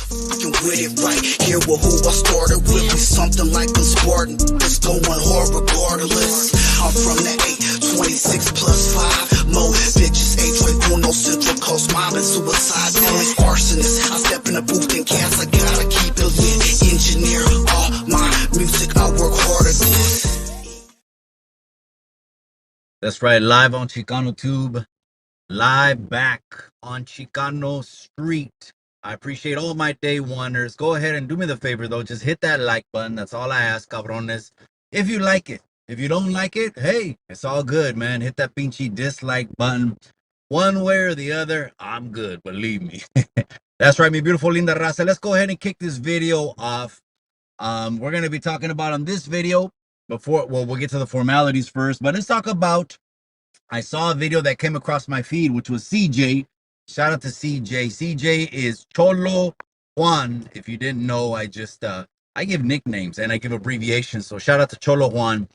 fucking with it right here with who I started with. Be something like a Spartan. It's going hard regardless. I'm from the 826 plus 5. Mo bitches, 8 Central Coast mob and suicide. Only arsonists. I step in the booth and gas. I gotta keep it lit. Engineer all my music. I work hard at this. That's right, live on Chicano Tube. Live back on Chicano Street. I appreciate all my day oneers. Go ahead and do me the favor, though. Just hit that like button. That's all I ask, cabrones. If you like it. If you don't like it, hey, it's all good, man. Hit that pinchy dislike button. One way or the other, I'm good, believe me. That's right, mi beautiful linda raza. Let's go ahead and kick this video off. We're going to be talking about on this video, we'll get to the formalities first, but let's talk about, I saw a video that came across my feed, which was CJ. Shout out to CJ. CJ is Cholo Juan. If you didn't know, I give nicknames and I give abbreviations. So shout out to Cholo Juan.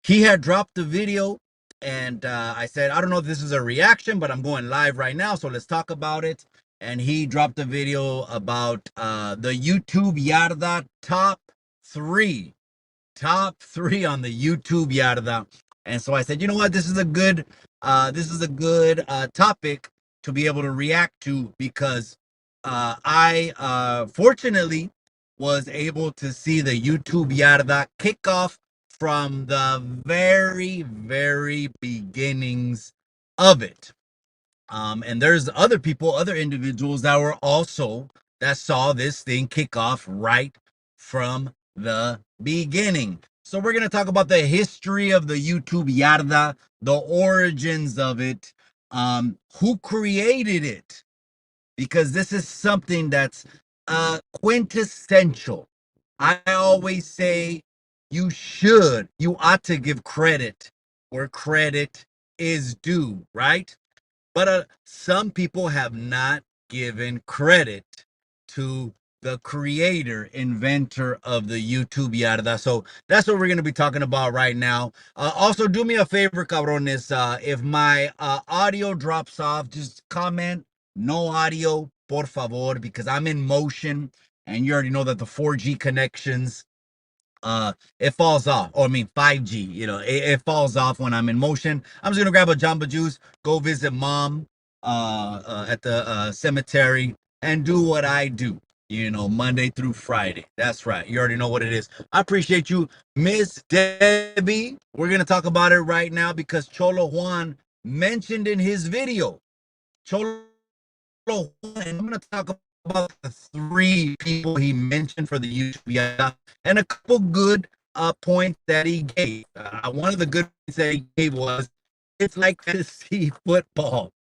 He had dropped the video and I said, I don't know if this is a reaction, but I'm going live right now. So let's talk about it. And he dropped a video about the YouTube Yarda top three on the YouTube Yarda. And so I said, you know what, this is a good topic to be able to react to, because I fortunately was able to see the YouTube Yarda kick off from the very, very beginnings of it. And there's other individuals that saw this thing kick off right from the beginning. So we're going to talk about the history of the YouTube Yarda, the origins of it, who created it, because this is something that's quintessential. I always say you ought to give credit where credit is due, right? But some people have not given credit to the creator, inventor of the YouTube Yarda. So that's what we're going to be talking about right now. Also, do me a favor, cabrones. If my audio drops off, just comment no audio, por favor, because I'm in motion. And you already know that the 4G connections, it falls off. Or I mean 5G, it falls off when I'm in motion. I'm just gonna grab a Jamba Juice, go visit mom at the cemetery, and do what I do, Monday through Friday. That's right, you already know what it is. I appreciate you, Miss Debbie. We're gonna talk about it right now because Cholo Juan mentioned in his video. Cholo Juan, I'm gonna talk about the 3 people he mentioned for the YouTube Yarda, and a couple good points that he gave. One of the good points that he gave was, it's like fantasy football.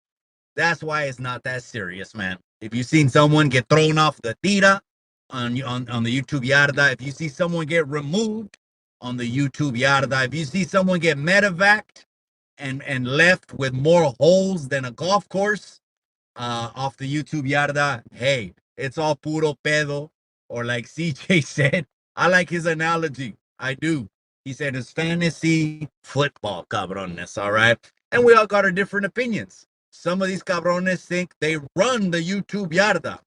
That's why it's not that serious, man. If you've seen someone get thrown off the tira on the YouTube Yarda, if you see someone get removed on the YouTube Yarda, if you see someone get medevaced and left with more holes than a golf course, off the YouTube Yarda, hey, it's all puro pedo. Or like CJ said, I like his analogy. I do. He said it's fantasy football, cabrones, all right? And we all got our different opinions. Some of these cabrones think they run the YouTube Yarda.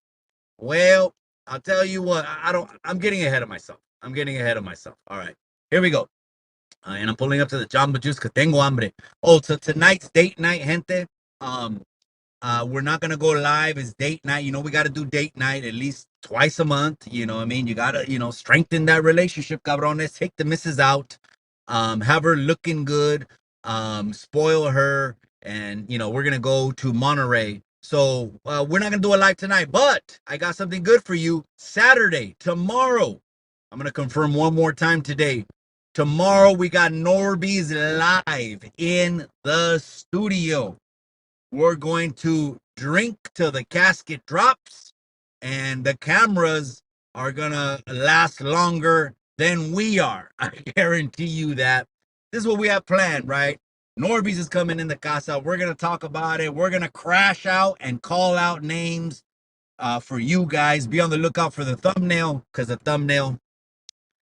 Well, I'll tell you what, I'm getting ahead of myself. All right, here we go. And I'm pulling up to the Jamba Juice because tengo hambre. Oh, so tonight's date night, gente. We're not gonna go live. It's date night. We got to do date night at least twice a month. You know what I mean? You gotta, strengthen that relationship, cabrones. Take the missus out, have her looking good, spoil her, and we're gonna go to Monterey. So we're not gonna do a live tonight, but I got something good for you. Saturday, tomorrow. I'm gonna confirm one more time today. Tomorrow we got Norby's live in the studio. We're going to drink till the casket drops, and the cameras are gonna last longer than we are. I guarantee you that. This is what we have planned, right? Norby's is coming in the casa. We're gonna talk about it. We're gonna crash out and call out names for you guys. Be on the lookout for the thumbnail, because the thumbnail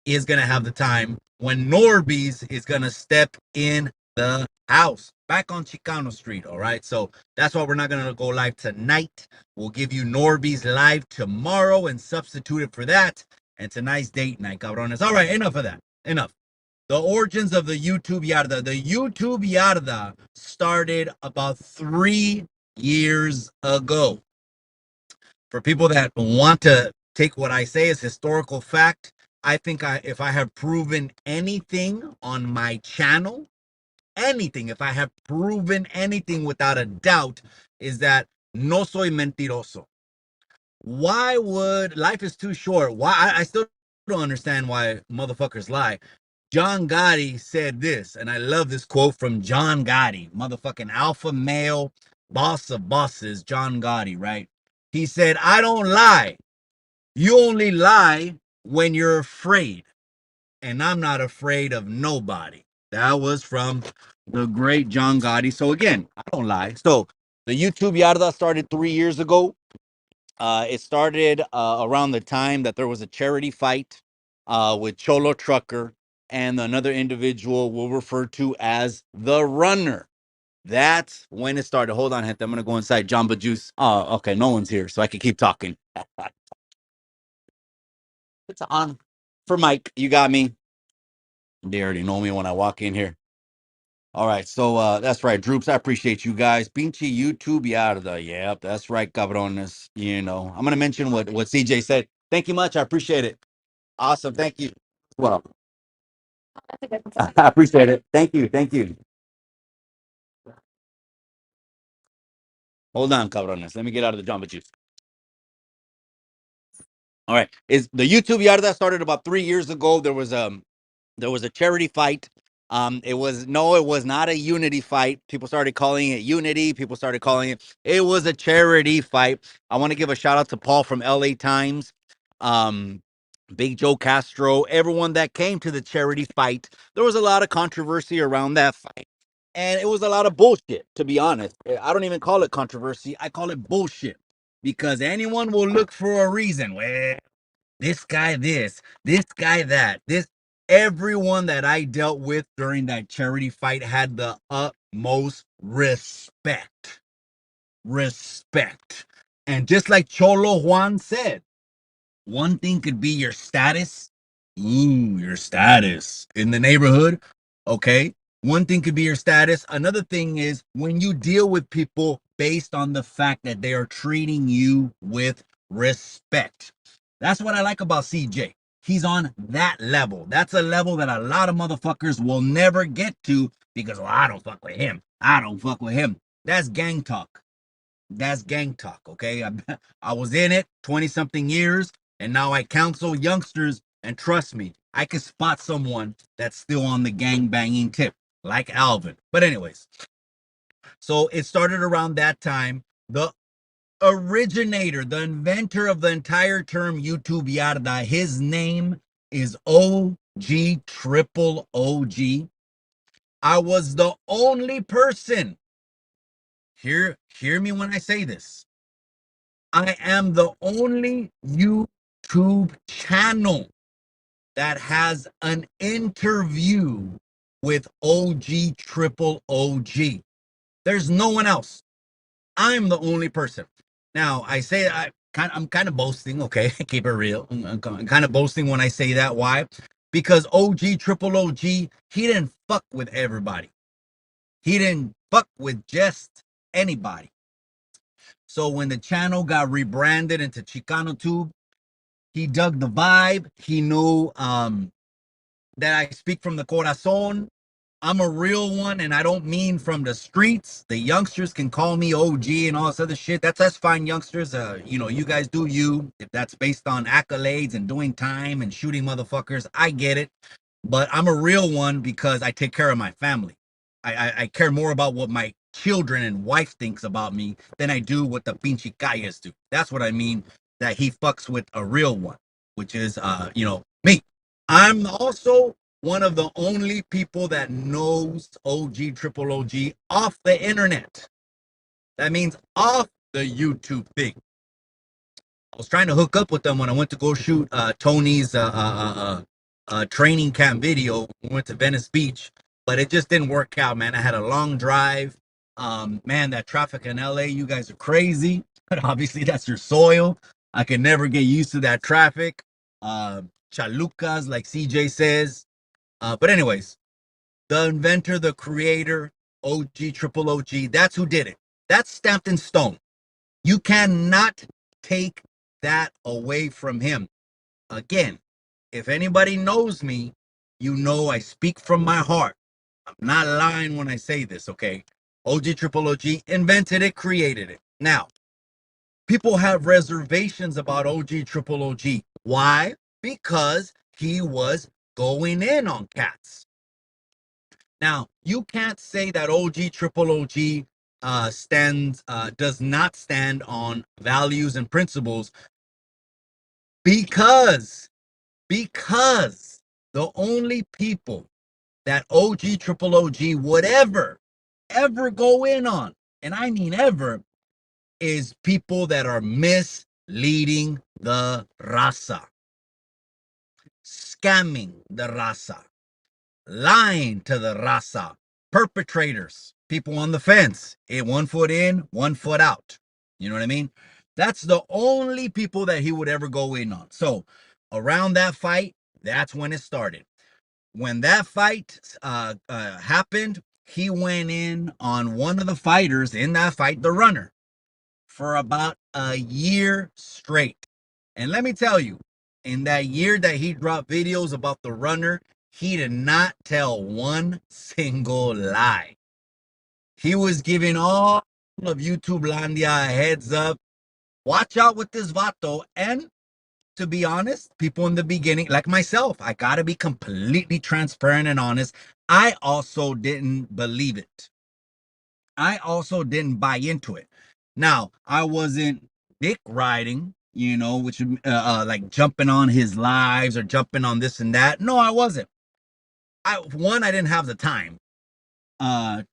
is gonna have the time when Norby's is gonna step in the house back on Chicano Street. All right. So that's why we're not going to go live tonight. We'll give you Norby's live tomorrow and substitute it for that. And tonight's date night, cabrones. All right. Enough of that. Enough. The origins of the YouTube Yarda. The YouTube Yarda started about 3 years ago. For people that want to take what I say as historical fact, I think if I have proven anything on my channel, anything, if I have proven anything without a doubt, is that no soy mentiroso. Why would life is too short? Why I still don't understand why motherfuckers lie. John Gotti said this, and I love this quote from John Gotti, motherfucking alpha male, boss of bosses, John Gotti, right? He said, I don't lie. You only lie when you're afraid. And I'm not afraid of nobody. That was from the great John Gotti. So again, I don't lie. So the YouTube Yarda started 3 years ago. It started around the time that there was a charity fight with Cholo Trucker and another individual we'll refer to as the Runner. That's when it started. Hold on, gente. I'm going to go inside Jamba Juice. Oh, okay. No one's here, so I can keep talking. It's on. For Mike, you got me. They already know me when I walk in here. All right, so that's right, Droops. I appreciate you guys. Pinche YouTube Yarda. Yep, that's right, cabrones. You know, I'm gonna mention what CJ said. Thank you much. I appreciate it. Awesome. Thank you. Well, I appreciate it. Thank you. Thank you. Hold on, cabrones. Let me get out of the Jamba Juice. All right. Is the YouTube Yarda started about 3 years ago? There was a charity fight. It was not a unity fight. People started calling it unity. People started calling it was a charity fight. I want to give a shout out to Paul from LA Times, um, Big Joe Castro, everyone that came to the charity fight. There was a lot of controversy around that fight. And it was a lot of bullshit, to be honest. I don't even call it controversy. I call it bullshit because anyone will look for a reason. Well, this guy this guy that, this everyone that I dealt with during that charity fight had the utmost respect. Respect. And just like Cholo Juan said, one thing could be your status. Ooh, your status in the neighborhood. Okay. One thing could be your status. Another thing is when you deal with people based on the fact that they are treating you with respect. That's what I like about CJ. He's on that level. That's a level that a lot of motherfuckers will never get to because, well, I don't fuck with him. I don't fuck with him. That's gang talk. That's gang talk, okay? I was in it 20 something years, and now I counsel youngsters, and trust me, I can spot someone that's still on the gang banging tip, like Alvin. But anyways, so it started around that time. The originator, the inventor of the entire term YouTube Yarda, his name is OG Triple OG. I was the only person, hear me when I say this, I am the only YouTube channel that has an interview with OG Triple OG. There's no one else. I'm the only person. Now, I say I'm kind of boasting, okay? Keep it real. I'm kind of boasting when I say that. Why? Because OG Triple OG, he didn't fuck with everybody. He didn't fuck with just anybody. So when the channel got rebranded into Chicano Tube, he dug the vibe. He knew that I speak from the corazon. I'm a real one, and I don't mean from the streets. The youngsters can call me OG and all this other shit. That's fine, youngsters. You know, you guys do you. If that's based on accolades and doing time and shooting motherfuckers, I get it. But I'm a real one because I take care of my family. I care more about what my children and wife thinks about me than I do what the pinche calles do. That's what I mean, that he fucks with a real one, which is, me. I'm also one of the only people that knows OG Triple OG off the internet. That means off the YouTube thing. I was trying to hook up with them when I went to go shoot Tony's training camp video. We went to Venice Beach. but it just didn't work out, man. I had a long drive. Man, that traffic in LA, you guys are crazy. But obviously, that's your soil. I could never get used to that traffic. Chalucas, like CJ says. But anyways, the inventor, the creator, OG, triple OG, that's who did it. That's stamped in stone. You cannot take that away from him. Again, if anybody knows me, you know I speak from my heart. I'm not lying when I say this, okay? OG Triple OG invented it, created it. Now, people have reservations about OG Triple OG. Why? Because he was going in on cats. Now, you can't say that OG Triple OG does not stand on values and principles because the only people that OG Triple OG would ever go in on, and I mean ever, is people that are misleading the raza, scamming the raza, lying to the raza, perpetrators, people on the fence, 1 foot in, 1 foot out. You know what I mean? That's the only people that he would ever go in on. So around that fight, that's when it started. When that fight happened, he went in on one of the fighters in that fight, the runner, for about a year straight. And let me tell you, in that year that he dropped videos about the runner, he did not tell one single lie. He was giving all of YouTube Landia a heads up. Watch out with this vato. And to be honest, people in the beginning, like myself, I got to be completely transparent and honest. I also didn't believe it. I also didn't buy into it. Now, I wasn't dick riding, which like jumping on his lives or jumping on this and that. No, I wasn't. I didn't have the time.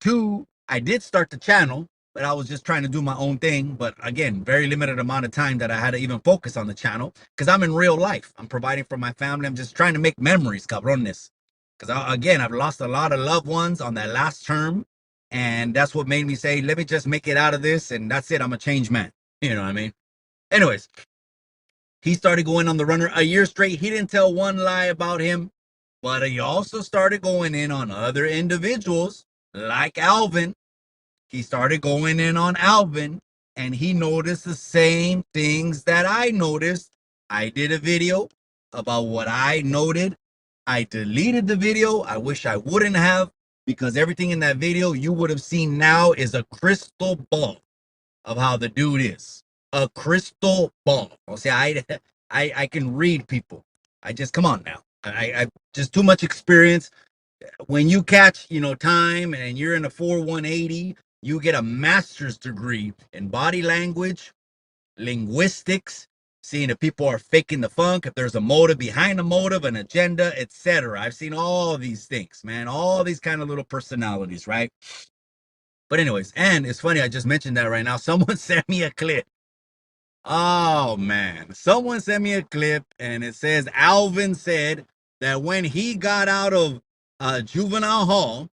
Two, I did start the channel, but I was just trying to do my own thing. But again, very limited amount of time that I had to even focus on the channel because I'm in real life. I'm providing for my family. I'm just trying to make memories, cabrones. Because again, I've lost a lot of loved ones on that last term. And that's what made me say, let me just make it out of this. And that's it. I'm a changed man. You know what I mean? Anyways, he started going on the runner a year straight. He didn't tell one lie about him, but he also started going in on other individuals like Alvin. He started going in on Alvin and he noticed the same things that I noticed. I did a video about what I noted. I deleted the video. I wish I wouldn't have, because everything in that video you would have seen now is a crystal ball of how the dude is. A crystal ball. Well, see, I can read people. I just, come on now. I just too much experience. When you catch, time and you're in a 4-180, you get a master's degree in body language, linguistics, seeing if people are faking the funk, if there's a motive behind the motive, an agenda, etc. I've seen all these things, man, all these kind of little personalities, right? But anyways, and it's funny, I just mentioned that right now. Someone sent me a clip. Oh man, someone sent me a clip and it says Alvin said that when he got out of juvenile hall,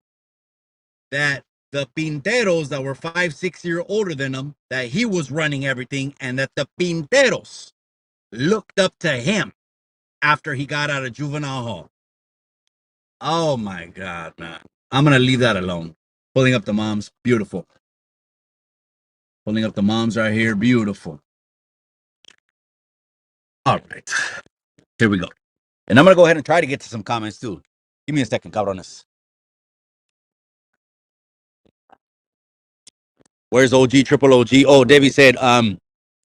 that the pinteros that were 5-6 years older than him, that he was running everything, and that the pinteros looked up to him after he got out of juvenile hall. Oh my God, man. I'm going to leave that alone. Pulling up the moms, beautiful. Pulling up the moms right here, beautiful. All right. Here we go. And I'm going to go ahead and try to get to some comments too. Give me a second, cabrones. Where's OG, triple OG? Oh, Debbie said,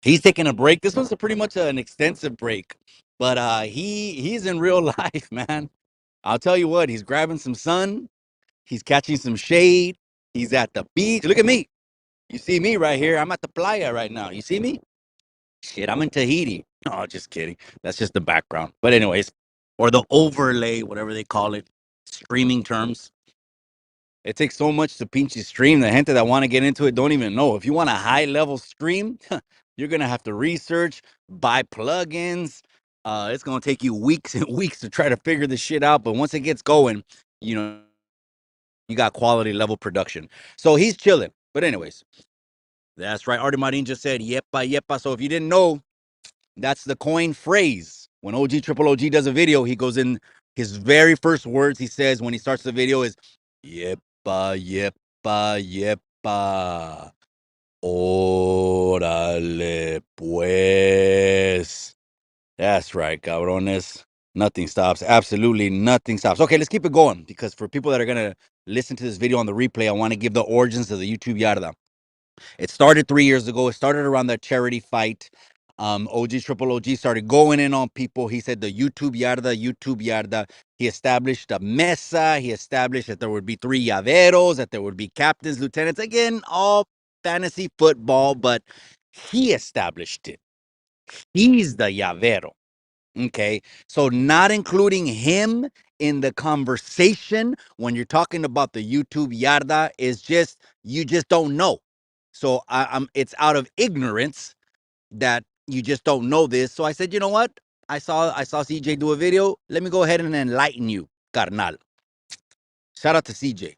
he's taking a break. This was pretty much an extensive break, but he's in real life, man. I'll tell you what, he's grabbing some sun. He's catching some shade. He's at the beach. Look at me. You see me right here. I'm at the playa right now. You see me? Shit, I'm in Tahiti. Oh, just kidding. That's just the background. But anyways, or the overlay, whatever they call it, streaming terms. It takes so much to pinch stream. The gente that want to get into it don't even know. If you want a high level stream, you're going to have to research, buy plugins. It's going to take you weeks and weeks to try to figure this shit out. But once it gets going, you know, You got quality level production. So he's chilling. But anyways, that's right. Artie Marin just said, yepa, yepa. So if you didn't know, that's the coin phrase. When Triple OG does a video, he goes in, his very first words he says when he starts the video is, yepa, yepa, yepa. Órale, pues. That's right, cabrones. Nothing stops. Absolutely nothing stops. Okay, let's keep it going because for people that are going to listen to this video on the replay, I want to give the origins of the YouTube Yarda. It started 3 years ago. It started around that charity fight. Triple OG started going in on people. He said the YouTube Yarda, YouTube Yarda. He established a mesa. He established that there would be 3 llaveros, that there would be captains, lieutenants. Again, all fantasy football, but he established it. He's the llavero. Okay. So not including him in the conversation when you're talking about the YouTube Yarda is just, you just don't know. So I'm it's out of ignorance that you just don't know this. So I said, you know what? I saw CJ do a video. Let me go ahead and enlighten you, carnal. Shout out to CJ.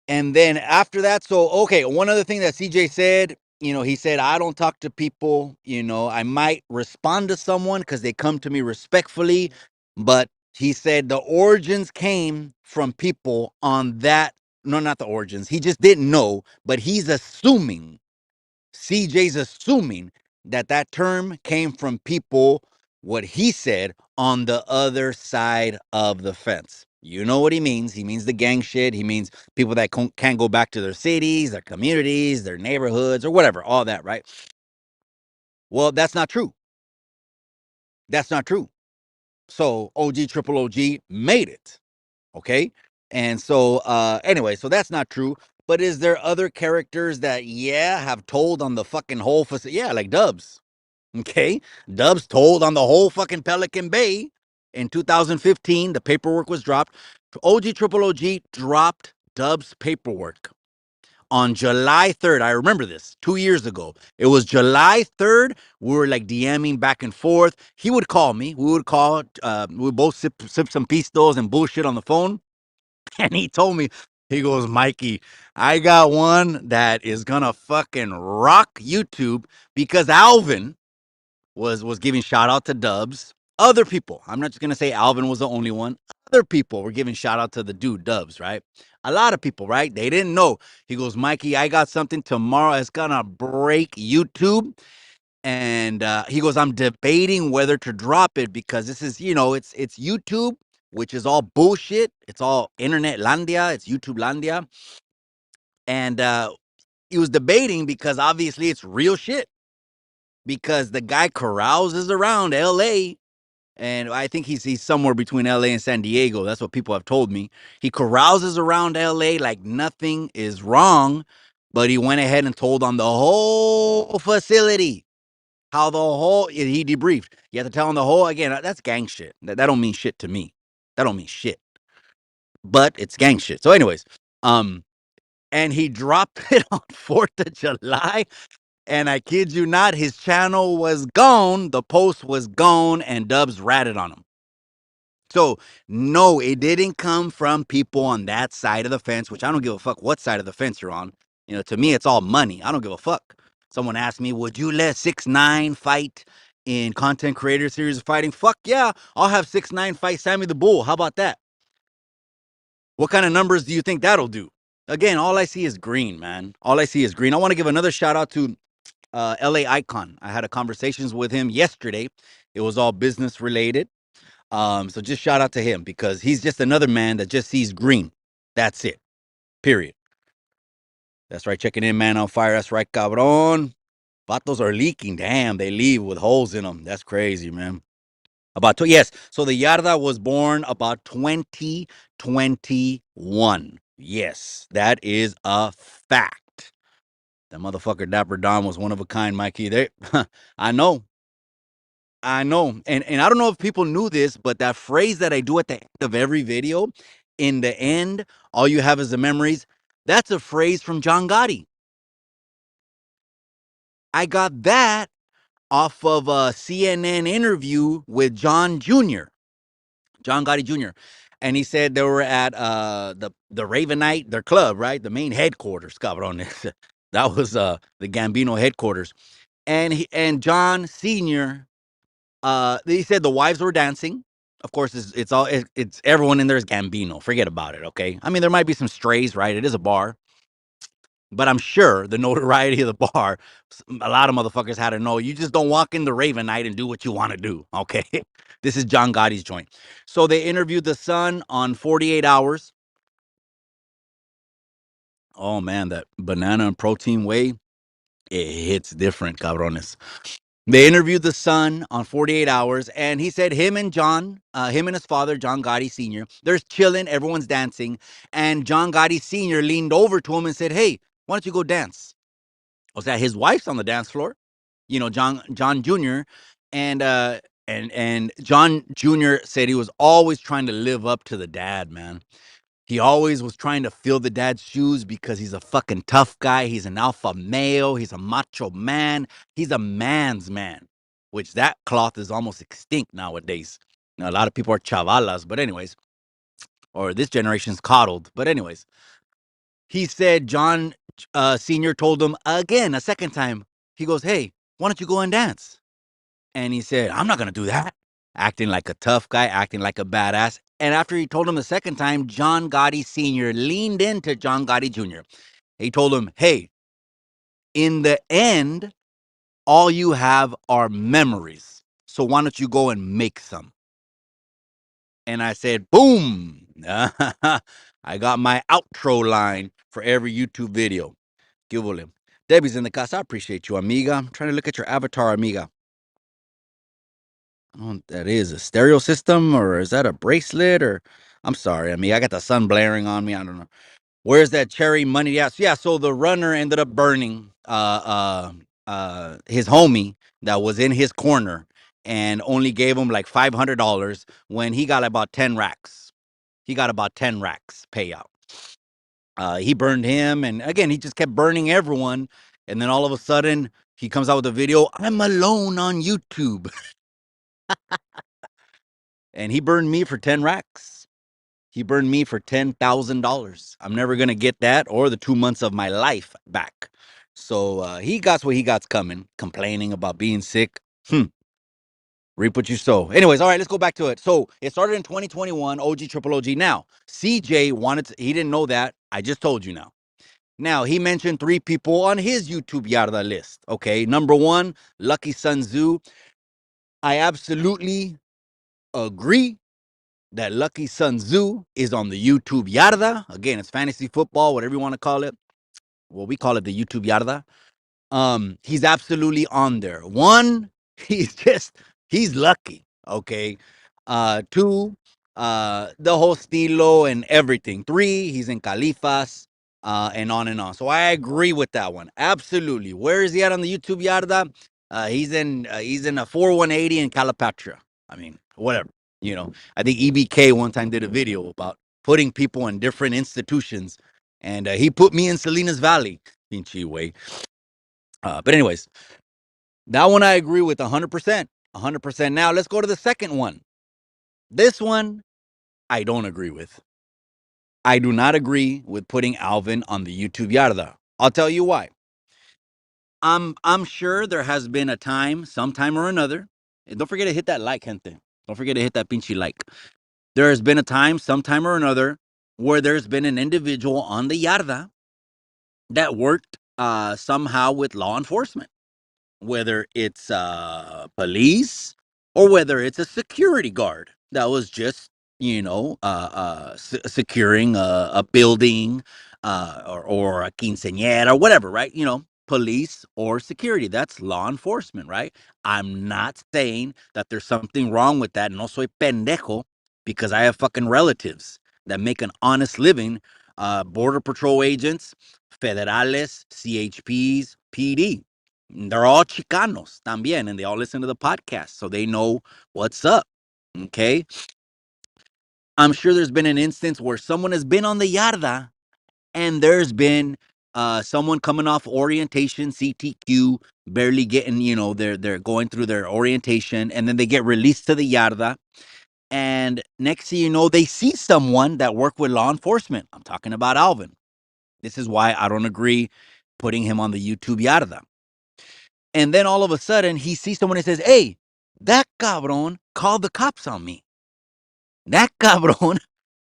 And then after that, so okay, one other thing that CJ said, he said, I don't talk to people, I might respond to someone because they come to me respectfully, but he said the origins came from people on that. No, not the origins. He just didn't know, but he's assuming, CJ's assuming that that term came from people, what he said, on the other side of the fence. You know what he means. He means the gang shit. He means people that can't go back to their cities, their communities, their neighborhoods, or whatever, all that, right? Well, that's not true. That's not true. So Triple OG made it. Okay. And so anyway, so that's not true. But is there other characters that, have told on the fucking whole facility? Yeah, like Dubs. Okay. Dubs told on the whole fucking Pelican Bay in 2015. The paperwork was dropped. Triple OG dropped Dubs' paperwork on July 3rd. I remember this 2 years ago. It was July 3rd. We were like DMing back and forth. He would call me. We would call. We would both sip some pistos and bullshit on the phone. And he told me, he goes, Mikey, I got one that is gonna fucking rock YouTube because Alvin was giving shout out to Dubs. Other people, I'm not just gonna say Alvin was the only one. Other people were giving shout out to the dude Dubs, right? A lot of people, right? They didn't know. He goes, Mikey, I got something tomorrow. It's gonna break YouTube. And he goes, I'm debating whether to drop it because this is, it's YouTube, which is all bullshit. It's all internet landia. It's YouTube landia. And he was debating because obviously it's real shit. Because the guy carouses around LA, and I think he's somewhere between LA and San Diego. That's what people have told me. He carouses around LA like nothing is wrong, but he went ahead and told on the whole facility. How the whole, he debriefed. You have to tell him the whole, again, that's gang shit. That don't mean shit to me. That don't mean shit. But it's gang shit. So anyways, and he dropped it on 4th of July. And I kid you not, his channel was gone. The post was gone, and Dubs ratted on him. So, no, it didn't come from people on that side of the fence, which I don't give a fuck what side of the fence you're on. To me, it's all money. I don't give a fuck. Someone asked me, would you let 6ix9ine fight in Content Creator Series of Fighting? Fuck yeah, I'll have 6ix9ine fight Sammy the Bull. How about that? What kind of numbers do you think that'll do? Again, all I see is green, man. All I see is green. I want to give another shout out to LA Icon. I had a conversations with him yesterday. It was all business related. So just shout out to him because he's just another man that just sees green. That's it. Period. That's right. Checking in, man on fire. That's right, cabron. Vatos are leaking. Damn, they leave with holes in them. That's crazy, man. Yes. So the Yarda was born about 2021. Yes, that is a fact. That motherfucker Dapper Don was one of a kind, Mikey. I know. I know. And I don't know if people knew this, but that phrase that I do at the end of every video, in the end, all you have is the memories. That's a phrase from John Gotti. I got that off of a CNN interview with John Jr., John Gotti Jr. And he said they were at the Ravenite, their club, right? The main headquarters, cabrones. That was the Gambino headquarters. And John Senior, he said the wives were dancing. Of course, it's everyone in there is Gambino. Forget about it, okay? I mean, there might be some strays, right? It is a bar, but I'm sure the notoriety of the bar, a lot of motherfuckers had to know. You just don't walk in the Ravenite and do what you want to do, okay? This is John Gotti's joint. So they interviewed the son on 48 Hours. Oh man, that banana and protein whey, it hits different, cabrones. They interviewed the son on 48 Hours, and he said him and his father, John Gotti Sr., they're chilling, everyone's dancing, and John Gotti Sr. leaned over to him and said, "Hey, why don't you go dance?" Was that his wife's on the dance floor? John Jr. and John Jr. said he was always trying to live up to the dad, man. He always was trying to fill the dad's shoes because he's a fucking tough guy. He's an alpha male. He's a macho man. He's a man's man, which that cloth is almost extinct nowadays. Now, a lot of people are chavalas, but anyways, or this generation's coddled. But anyways, he said John Sr. told him again, a second time, he goes, "Hey, why don't you go and dance?" And he said, "I'm not going to do that." Acting like a tough guy, acting like a badass. And after he told him the second time, John Gotti Sr. leaned into John Gotti Jr. He told him, "Hey, in the end, all you have are memories. So why don't you go and make some?" And I said, boom. I got my outro line for every YouTube video. Que vole. Debbie's in the casa. I appreciate you, amiga. I'm trying to look at your avatar, amiga. I don't know what that is. A stereo system, or is that a bracelet? Or I'm sorry, I mean, I got the sun blaring on me. I don't know. Where's that cherry money? Yeah, so the runner ended up burning his homie that was in his corner and only gave him like $500 when he got about 10 racks. He got about 10 racks payout. He burned him, and again, he just kept burning everyone. And then all of a sudden, he comes out with a video. "I'm alone on YouTube," and he burned me for 10 racks. He burned me for $10,000. I'm never gonna get that or the 2 months of my life back. So he got what he got's coming. Complaining about being sick. Reap what you sow. Anyways, all right, let's go back to it. So it started in 2021. OG Triple OG. Now CJ wanted to. He didn't know that. I just told you now. Now, he mentioned 3 people on his YouTube Yarda list. Okay, number 1, Lucky Sun Zoo. I absolutely agree that Lucky Sun Zoo is on the YouTube Yarda. Again, it's fantasy football, whatever you want to call it. Well, we call it the YouTube Yarda. He's absolutely on there. 1, he's lucky. Okay. 2, the whole stilo and everything. 3, he's in Califas, and on and on. So I agree with that one. Absolutely. Where is he at on the YouTube Yarda? He's in a 4180 in Calipatria. I mean, whatever. I think EBK one time did a video about putting people in different institutions, and he put me in Salinas Valley. Pinchy way. But anyways, that one I agree with 100%. 100%. Now let's go to the second one. This one I don't agree with. I do not agree with putting Alvin on the YouTube Yarda. I'll tell you why. I'm sure there has been a time, sometime or another. And don't forget to hit that like, gente. Don't forget to hit that pinchy like. There has been a time, sometime or another, where there's been an individual on the Yarda that worked somehow with law enforcement, whether it's police or whether it's a security guard that was just securing a building, or a quinceañera or whatever, right? Police or security, that's law enforcement, right? I'm not saying that there's something wrong with that. No soy pendejo, because I have fucking relatives that make an honest living, border patrol agents, federales, CHPs, PD. They're all Chicanos también, and they all listen to the podcast, so they know what's up. Okay. I'm sure there's been an instance where someone has been on the Yarda and there's been someone coming off orientation, CTQ, barely getting, they're going through their orientation, and then they get released to the Yarda. And next thing you know, they see someone that worked with law enforcement. I'm talking about Alvin. This is why I don't agree putting him on the YouTube Yarda. And then all of a sudden, he sees someone and says, hey, that cabron called the cops on me. That cabron,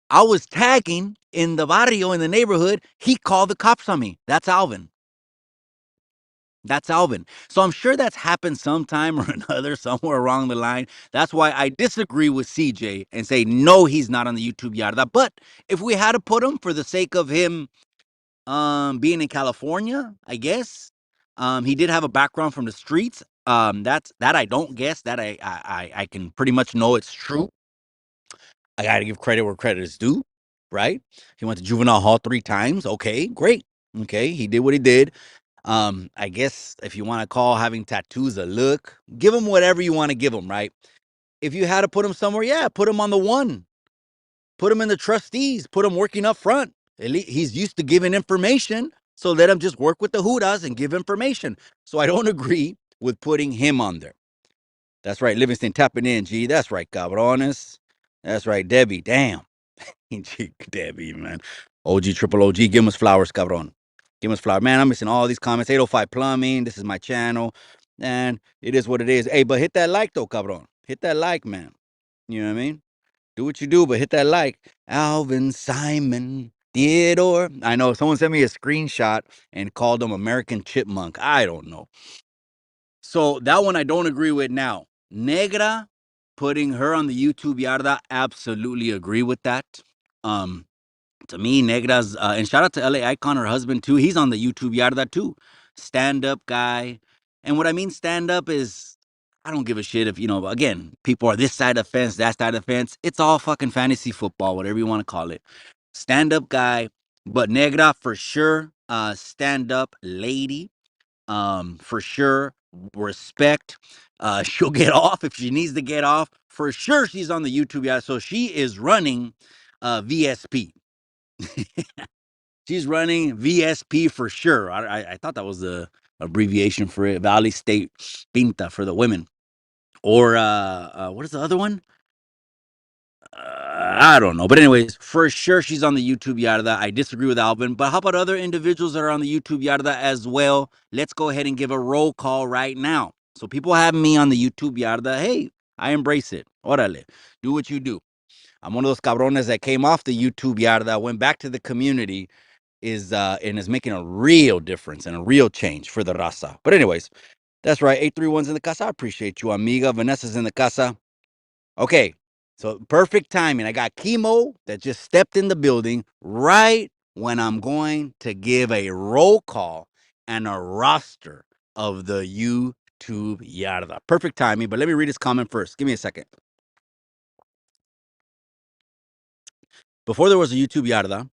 I was tagging in the barrio, in the neighborhood. He called the cops on me. That's Alvin. That's Alvin. So I'm sure that's happened sometime or another, somewhere along the line. That's why I disagree with CJ and say, no, he's not on the YouTube Yarda. But if we had to put him for the sake of him being in California, I guess. He did have a background from the streets. That I don't guess. That I can pretty much know it's true. I gotta give credit where credit is due, right? He went to juvenile hall 3 times. Okay, great. Okay, he did what he did. I guess if you want to call having tattoos a look, give him whatever you want to give him, right? If you had to put him somewhere, yeah, put him on the one. Put him in the trustees. Put him working up front. At least he's used to giving information, so let him just work with the Hudas and give information. So I don't agree with putting him on there. That's right, Livingston tapping in, G. That's right, cabrones. That's right, Debbie. Damn. Debbie, man. OG, triple OG. Give us flowers, cabron. Give us flowers. Man, I'm missing all these comments. 805 Plumbing. This is my channel. And it is what it is. Hey, but hit that like, though, cabron. Hit that like, man. You know what I mean? Do what you do, but hit that like. Alvin, Simon, Theodore. I know someone sent me a screenshot and called him American Chipmunk. I don't know. So that one I don't agree with now. Negra, putting her on the YouTube Yarda, absolutely agree with that. Um, to me, Negra's, and shout out to LA Icon, her husband too. He's on the YouTube Yarda too. Stand up guy. And what I mean stand up is, I don't give a shit if, again, people are this side of the fence, that side of the fence. It's all fucking fantasy football, whatever you want to call it. Stand up guy. But Negra, for sure, stand up lady. For sure, respect. She'll get off if she needs to get off. For sure, she's on the YouTube Yarda. So she is running VSP. She's running VSP for sure. I thought that was the abbreviation for it. Valley State Pinta for the women. Or what is the other one? I don't know. But anyways, for sure she's on the YouTube Yarda. I disagree with Alvin. But how about other individuals that are on the YouTube Yarda as well? Let's go ahead and give a roll call right now. So people have me on the YouTube Yarda. Hey, I embrace it. Orale. Do what you do. I'm one of those cabrones that came off the YouTube Yarda, went back to the community, and is making a real difference and a real change for the raza. But anyways, that's right. 831's in the casa. I appreciate you, amiga. Vanessa's in the casa. Okay, so perfect timing. I got Kimo that just stepped in the building right when I'm going to give a roll call and a roster of the YouTube Yarda. Perfect timing, but let me read his comment first. Give me a second. Before there was a YouTube Yarda,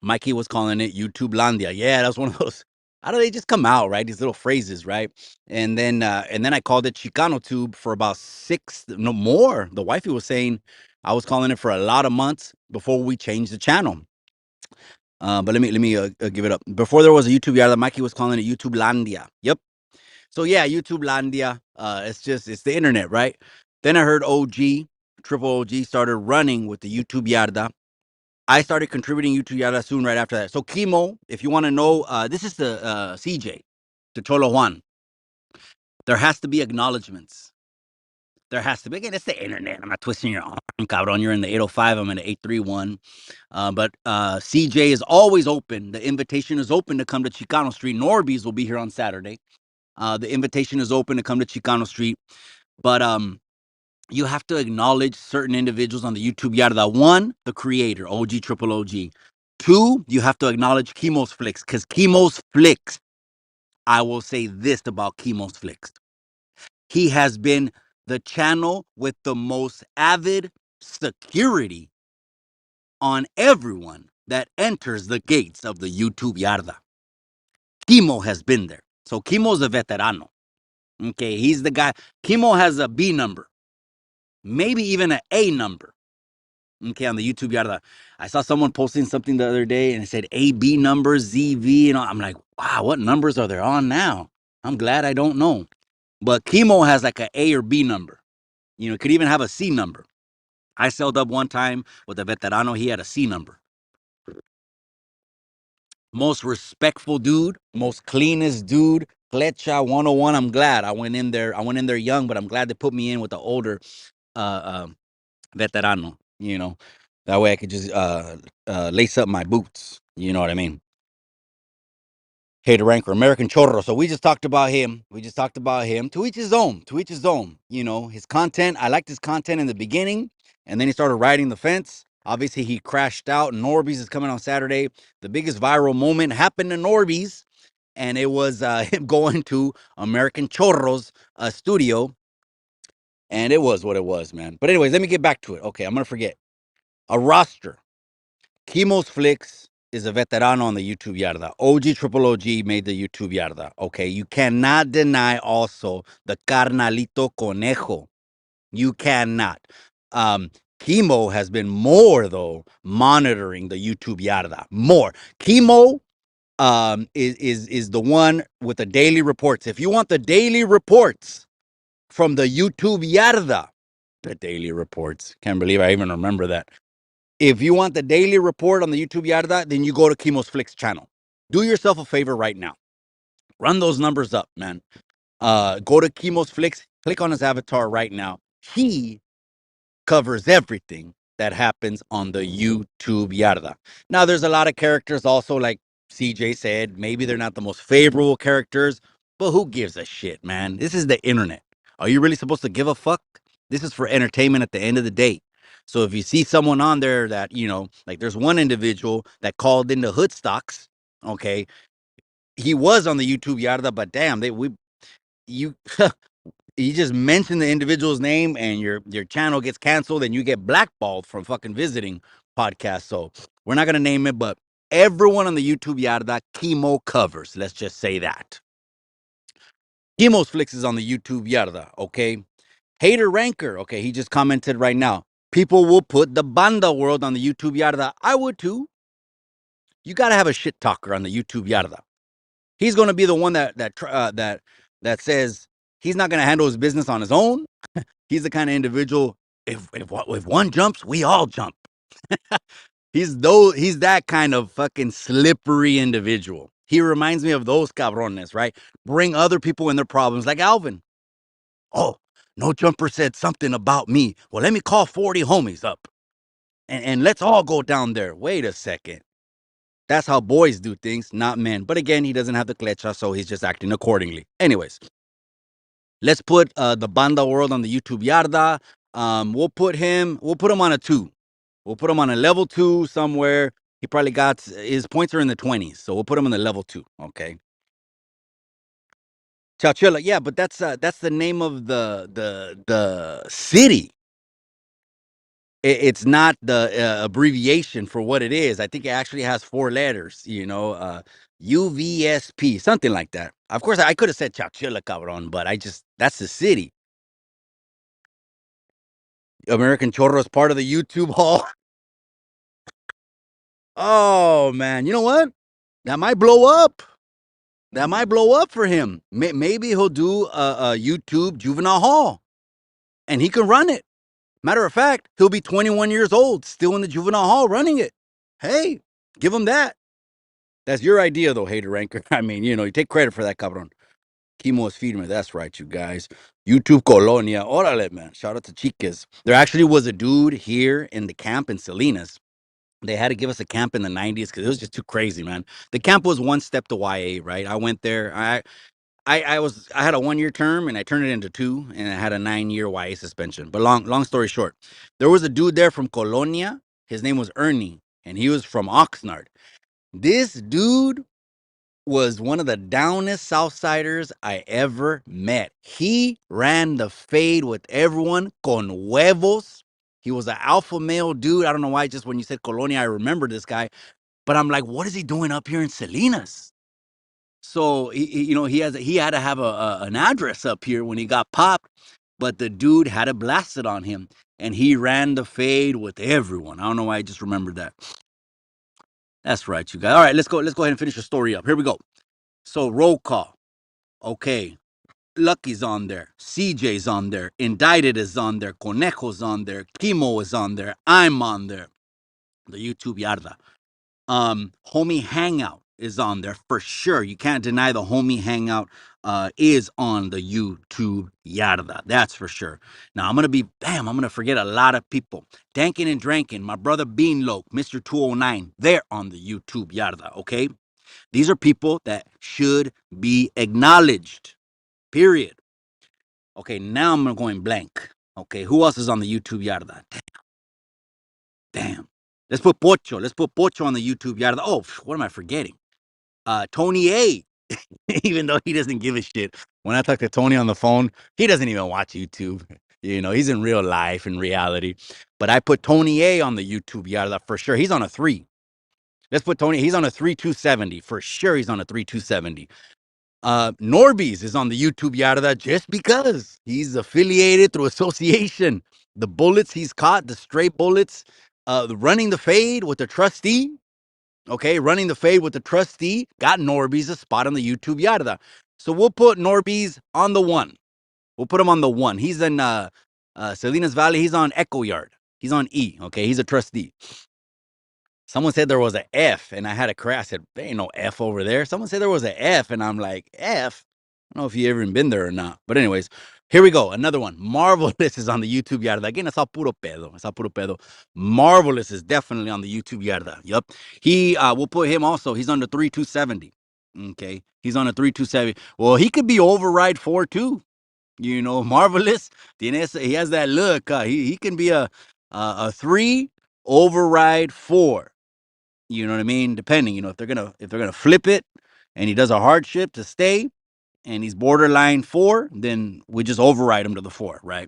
Mikey was calling it YouTube Landia. Yeah, that's one of those. How do they just come out, right? These little phrases, right? And then I called it Chicano Tube for about 6, no more. The wifey was saying I was calling it for a lot of months before we changed the channel. But let me give it up. Before there was a YouTube Yarda, Mikey was calling it YouTube Landia. Yep. So yeah, YouTube Landia. It's the internet, right? Then I heard OG, Triple OG started running with the YouTube Yarda. I started contributing YouTube Yada soon right after that. So Kimo, if you want to know, this is the CJ, the Cholo Juan. There has to be acknowledgments. There has to be. Again, it's the internet. I'm not twisting your arm, cabron. You're in the 805. I'm in the 831. But CJ is always open. The invitation is open to come to Chicano Street. Norby's will be here on Saturday. The invitation is open to come to Chicano Street. But you have to acknowledge certain individuals on the YouTube Yarda. One, the creator, OG Triple OG. Two, you have to acknowledge Kimo's Flicks, because Kimo's Flicks, I will say this about Kimo's Flicks. He has been the channel with the most avid security on everyone that enters the gates of the YouTube Yarda. Kimo has been there. So Kimo's a veterano. Okay, he's the guy. Kimo has a B number, maybe even an A number. Okay, on the YouTube Yarda. I saw someone posting something the other day and it said AB numbers, ZV, and I'm like, wow, what numbers are there on now? I'm glad I don't know. But Kimo has like an A or B number. It could even have a C number. I sailed up one time with a veterano. He had a C number. Most respectful dude, most cleanest dude. Flecha 101. I'm glad I went in there. I went in there young, but I'm glad they put me in with the older veterano. That way I could just lace up my boots. You know what I mean? Hater ranker, American Cholo. So we just talked about him. We just talked about him. To each his own. To each his own. His content. I liked his content in the beginning, and then he started riding the fence. Obviously, he crashed out. Norby's is coming on Saturday. The biggest viral moment happened to Norby's, and it was him going to American Cholo's studio, and it was what it was, man. But anyways, let me get back to it. Okay, I'm gonna forget a roster. Kimo's Flicks is a veterano on the YouTube Yarda. OG Triple OG made the YouTube Yarda. Okay, you cannot deny also the Carnalito Conejo. You cannot. Um, Kimo has been more though monitoring the YouTube Yarda. More. Kimo is the one with the daily reports. If you want the daily reports from the YouTube Yarda, the daily reports. Can't believe I even remember that. If you want the daily report on the YouTube Yarda, then you go to Kimo's Flicks channel. Do yourself a favor right now. Run those numbers up, man. Go to Kimo's Flicks. Click on his avatar right now. He covers everything that happens on the YouTube Yarda. Now, there's a lot of characters also, like CJ said. Maybe they're not the most favorable characters, but who gives a shit, man? This is the internet. Are you really supposed to give a fuck? This is for entertainment at the end of the day. So if you see someone on there that, like there's one individual that called into Hoodstocks, okay, he was on the YouTube Yarda, but damn, you you just mention the individual's name and your channel gets canceled and you get blackballed from fucking visiting podcasts. So we're not gonna name it, but everyone on the YouTube Yarda, Kimo covers. Let's just say that. Kimo's Flicks is on the YouTube Yarda, okay? Hater Ranker, okay, he just commented right now. People will put the Banda World on the YouTube Yarda. I would too. You gotta have a shit talker on the YouTube Yarda. He's gonna be the one that says he's not gonna handle his business on his own. He's the kind of individual. If one jumps, we all jump. He's that kind of fucking slippery individual. He reminds me of those cabrones, right? Bring other people in their problems, like Alvin. Oh, no jumper said something about me. Well, let me call 40 homies up, and let's all go down there. Wait a second. That's how boys do things, not men. But again, he doesn't have the clecha, so he's just acting accordingly. Anyways, let's put the Banda World on the YouTube Yarda. We'll put him on a 2. We'll put him on a level 2 somewhere. He probably got his points are in the 20s, so we'll put him in the level 2. Okay. Chowchilla, yeah, but that's the name of the city. It's not the abbreviation for what it is. I think it actually has 4 letters. UVSP, something like that. Of course, I could have said Chowchilla, cabron, but that's the city. American Cholo is part of the YouTube Hall. Oh man, you know what? That might blow up. That might blow up for him. Maybe he'll do a YouTube Juvenile Hall, and he can run it. Matter of fact, he'll be 21 years old, still in the Juvenile Hall running it. Hey, give him that. That's your idea, though, Hater Ranker. I mean, you take credit for that, cabron. Kimo is feeding me. That's right, you guys. YouTube Colonia. Órale, man. Shout out to Chicas. There actually was a dude here in the camp in Salinas. They had to give us a camp in the 90s because it was just too crazy, man. The camp was one step to YA, right? I went there. I had a 1-year term and I turned it into 2, and I had a 9-year YA suspension. But long story short, there was a dude there from Colonia. His name was Ernie, and he was from Oxnard. This dude was one of the downest Southsiders I ever met. He ran the fade with everyone con huevos. He was an alpha male dude. I don't know why, just when you said Colonia, I remembered this guy. But I'm like, what is he doing up here in Salinas? So he had to have an address up here when he got popped. But the dude had a blasted on him, and he ran the fade with everyone. I don't know why I just remembered that. That's right, you guys. All right, let's go ahead and finish the story up. Here we go. So roll call. Okay. Lucky's on there. CJ's on there. Indicted is on there. Conejo's on there. Kimo is on there. I'm on there. The YouTube Yarda. Homie Hangout is on there for sure. You can't deny the Homie Hangout is on the YouTube Yarda. That's for sure. Now I'm gonna forget a lot of people. Dankin and Drankin, my brother Beanloke, Mr. 209, they're on the YouTube Yarda, okay? These are people that should be acknowledged. Period. Okay, now I'm going blank. Okay, who else is on the YouTube Yarda? Damn. Let's put Pocho. Let's put Pocho on the YouTube Yarda. Oh, what am I forgetting? Tony A. Even though he doesn't give a shit. When I talk to Tony on the phone, he doesn't even watch YouTube. You know, he's in real life, in reality. But I put Tony A on the YouTube Yarda for sure. He's on a 3. Let's put Tony. He's on a 3,270. For sure, he's on a 3,270. Norbies is on the YouTube Yarda just because he's affiliated through association. The bullets he's caught, the stray bullets, running the fade with the trustee. Okay, running the fade with the trustee got Norbies a spot on the YouTube Yarda. So we'll put Norbies on the 1. We'll put him on the 1. He's in Salinas Valley. He's on Echo Yard. He's on E. Okay, he's a trustee. Someone said there was an F, and I had a crash. I said, there ain't no F over there. Someone said there was an F, and I'm like, F? I don't know if you ever been there or not. But anyways, here we go. Another one. Marvelous is on the YouTube Yarda. Again, it's all puro pedo. It's all puro pedo. Marvelous is definitely on the YouTube Yarda. Yup. We'll put him also. He's on the 3,270. Okay. He's on the 3,270. Well, he could be override 4 too. You know, Marvelous. He has that look. He can be a 3 override 4. You know what I mean? Depending, if they're gonna flip it, and he does a hardship to stay, and he's borderline 4, then we just override him to the 4, right?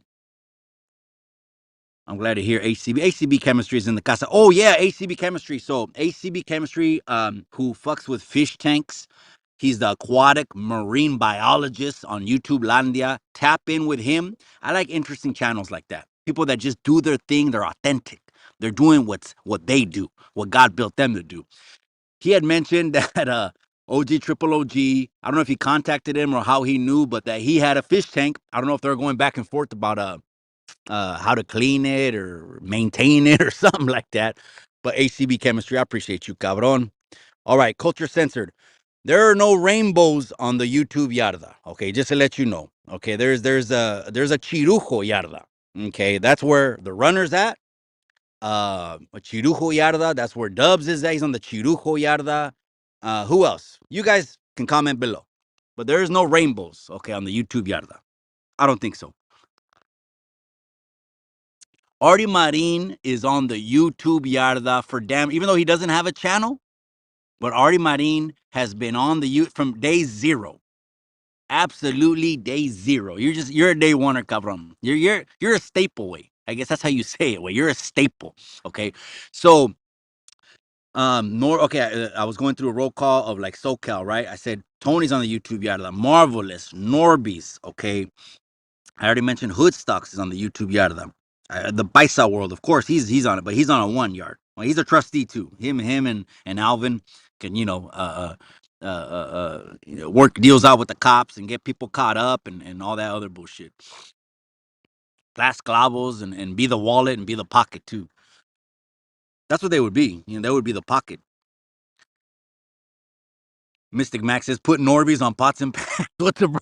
I'm glad to hear HCB chemistry is in the casa. Oh yeah, HCB chemistry. So HCB chemistry, who fucks with fish tanks. He's the aquatic marine biologist on YouTube Landia. Tap in with him. I like interesting channels like that. People that just do their thing. They're authentic. They're doing what they do, what God built them to do. He had mentioned that OG Triple OG, I don't know if he contacted him or how he knew, but that he had a fish tank. I don't know if they're going back and forth about how to clean it or maintain it or something like that. But HCB chemistry, I appreciate you, cabron. All right, culture censored. There are no rainbows on the YouTube Yarda. Okay, just to let you know. Okay, there's a Chirujo Yarda. Okay, that's where the runner's at. Chirujo Yarda. That's where Dubs is at. He's on the Chirujo Yarda. Who else? You guys can comment below. But there's no rainbows, okay, on the YouTube Yarda. I don't think so. Artie Marin is on the YouTube Yarda for damn, even though he doesn't have a channel, but Artie Marin has been on the from day 0. Absolutely day 0. You're a day oneer, cabron. You're a staple way. I guess that's how you say it. Way you're a staple. Okay, so I was going through a roll call of like SoCal, right? I said Tony's on the YouTube Yarda, Marvelous, Norbies. Okay, I already mentioned Hoodstocks is on the YouTube Yarda. The Baisa World, of course, he's on it, but he's on a 1 yard. Well, he's a trustee too. Him and Alvin can work deals out with the cops and get people caught up and all that other bullshit. Blast clavos and be the wallet and be the pocket too. That's what they would be. They would be the pocket. Mystic Max says put Norbies on pots and pans. What's the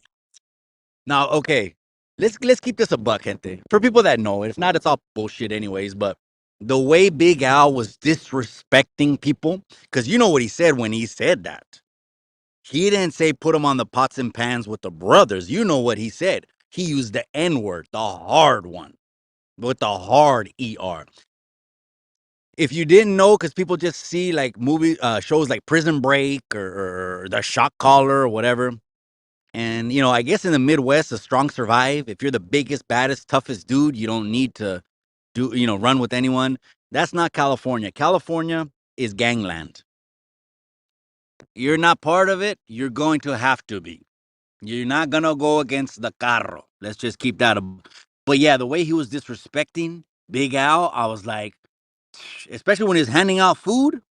now? Okay, let's keep this a buck, gente. For people that know it, if not, it's all bullshit anyways. But the way Big Al was disrespecting people, because you know what he said when he said that. He didn't say put them on the pots and pans with the brothers. You know what he said. He used the N word, the hard one, with the hard ER. If you didn't know, because people just see like shows like Prison Break or The Shock Collar or whatever. And, I guess in the Midwest, the strong survive. If you're the biggest, baddest, toughest dude, you don't need to run with anyone. That's not California. California is gangland. You're not part of it. You're going to have to be. You're not going to go against the carro. Let's just keep that. But yeah, the way he was disrespecting Big Al, I was like, especially when he was handing out food,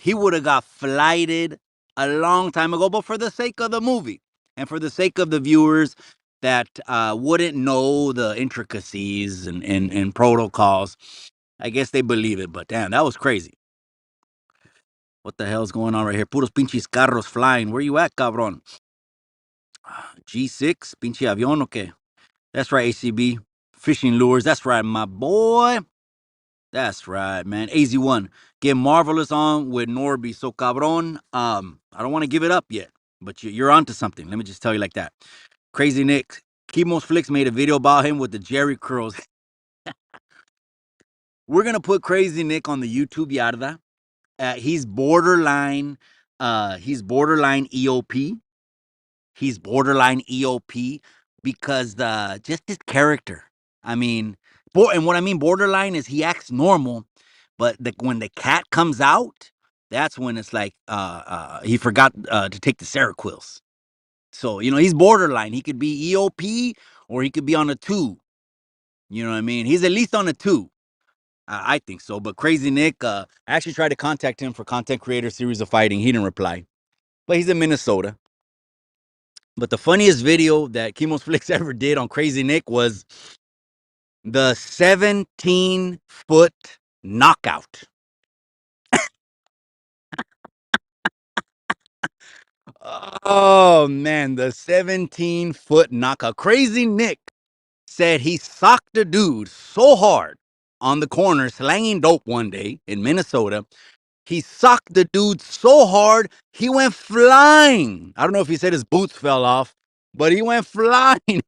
he would have got flighted a long time ago. But for the sake of the movie, And for the sake of the viewers that wouldn't know the intricacies and protocols, I guess they believe it. But damn, that was crazy. What the hell's going on right here? Puros pinches carros flying. Where you at, cabrón? G6? Pinche avión, okay. That's right, ACB. Fishing lures. That's right, my boy. That's right, man. AZ1. Get Marvelous on with Norby. So, cabron, I don't want to give it up yet, but you're onto something. Let me just tell you like that. Crazy Nick. Kimo's Flicks made a video about him with the Jerry curls. We're going to put Crazy Nick on the YouTube Yarda. He's borderline EOP. He's borderline EOP because just his character. I mean, and what I mean borderline is he acts normal, but when the cat comes out, that's when it's like he forgot to take the Seroquels. So he's borderline. He could be EOP or he could be on a 2. You know what I mean? He's at least on a 2. I think so. But Crazy Nick, I actually tried to contact him for Content Creator Series of Fighting. He didn't reply. But he's in Minnesota. But the funniest video that Kimo's Flicks ever did on Crazy Nick was the 17-foot knockout. Oh, man, the 17-foot knockout. Crazy Nick said he socked a dude so hard on the corner slanging dope one day in Minnesota. He socked the dude so hard, he went flying. I don't know if he said his boots fell off, but he went flying.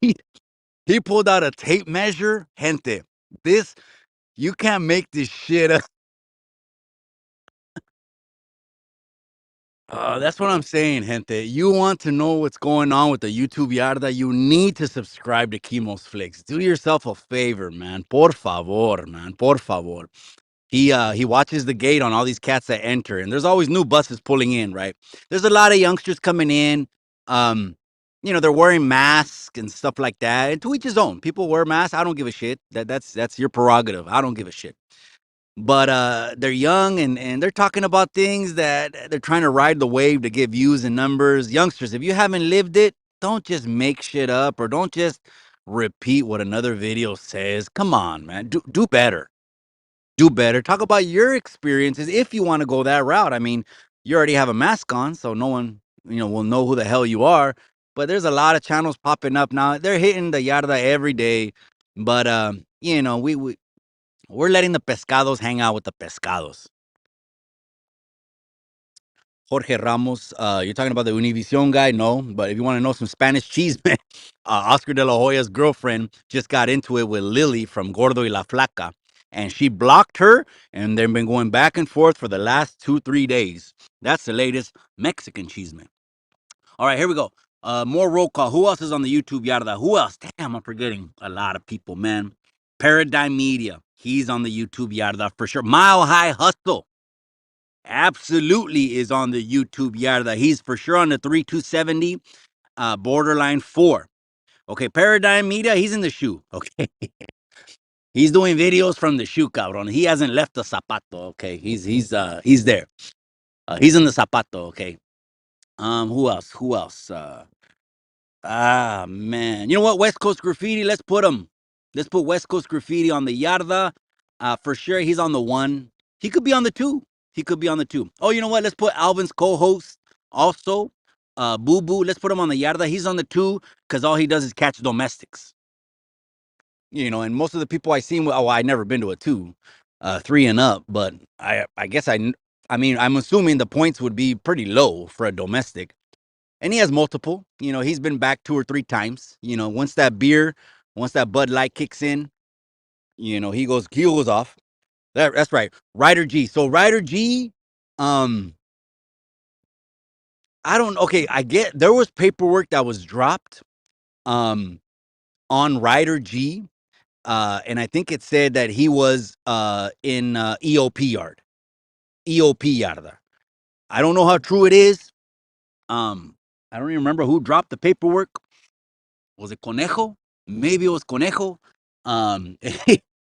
He pulled out a tape measure. Gente, you can't make this shit up. That's what I'm saying, gente. You want to know what's going on with the YouTube Yarda, you need to subscribe to Kimo's Flicks. Do yourself a favor, man. Por favor, man. Por favor. He watches the gate on all these cats that enter, and there's always new buses pulling in, right? There's a lot of youngsters coming in. They're wearing masks and stuff like that. And to each his own. People wear masks. I don't give a shit. That's your prerogative. I don't give a shit. But they're young and they're talking about things that they're trying to ride the wave to get views and numbers. Youngsters, if you haven't lived it, don't just make shit up or don't just repeat what another video says. Come on, man. Do better. Do better. Talk about your experiences if you want to go that route. I mean, you already have a mask on, so no one, will know who the hell you are. But there's a lot of channels popping up now. They're hitting the Yarda every day. But we're letting the pescados hang out with the pescados. Jorge Ramos, you're talking about the Univision guy? No, but if you want to know some Spanish cheese, man, Oscar de la Hoya's girlfriend just got into it with Lily from Gordo y la Flaca, and she blocked her, and they've been going back and forth for the last 2-3 days. That's the latest Mexican cheese, man. All right, here we go. More roll call. Who else is on the YouTube Yarda? Who else? Damn, I'm forgetting a lot of people, man. Paradigm Media. He's on the YouTube Yarda for sure. Mile High Hustle absolutely is on the YouTube Yarda. He's for sure on the 3270 borderline 4. Okay, Paradigm Media, he's in the shoe. Okay. He's doing videos from the shoe, cabrón. He hasn't left the zapato. Okay. He's there. He's in the zapato, okay. Who else? Man. You know what? West Coast Graffiti, let's put him. Let's put West Coast Graffiti on the Yarda. For sure, he's on the 1. He could be on the 2. Oh, you know what? Let's put Alvin's co-host also. Boo Boo. Let's put him on the Yarda. He's on the 2 because all he does is catch domestics. And most of the people I seen, I never been to a 2, 3 and up. But I guess I'm assuming the points would be pretty low for a domestic. And he has multiple. He's been back 2 or 3 times. Once that Bud Light kicks in, he goes off. That's right. Ryder G. So Ryder G, I get there was paperwork that was dropped on Ryder G. And I think it said that he was in EOP Yarda. I don't know how true it is. I don't even remember who dropped the paperwork. Was it Conejo? Maybe it was Conejo.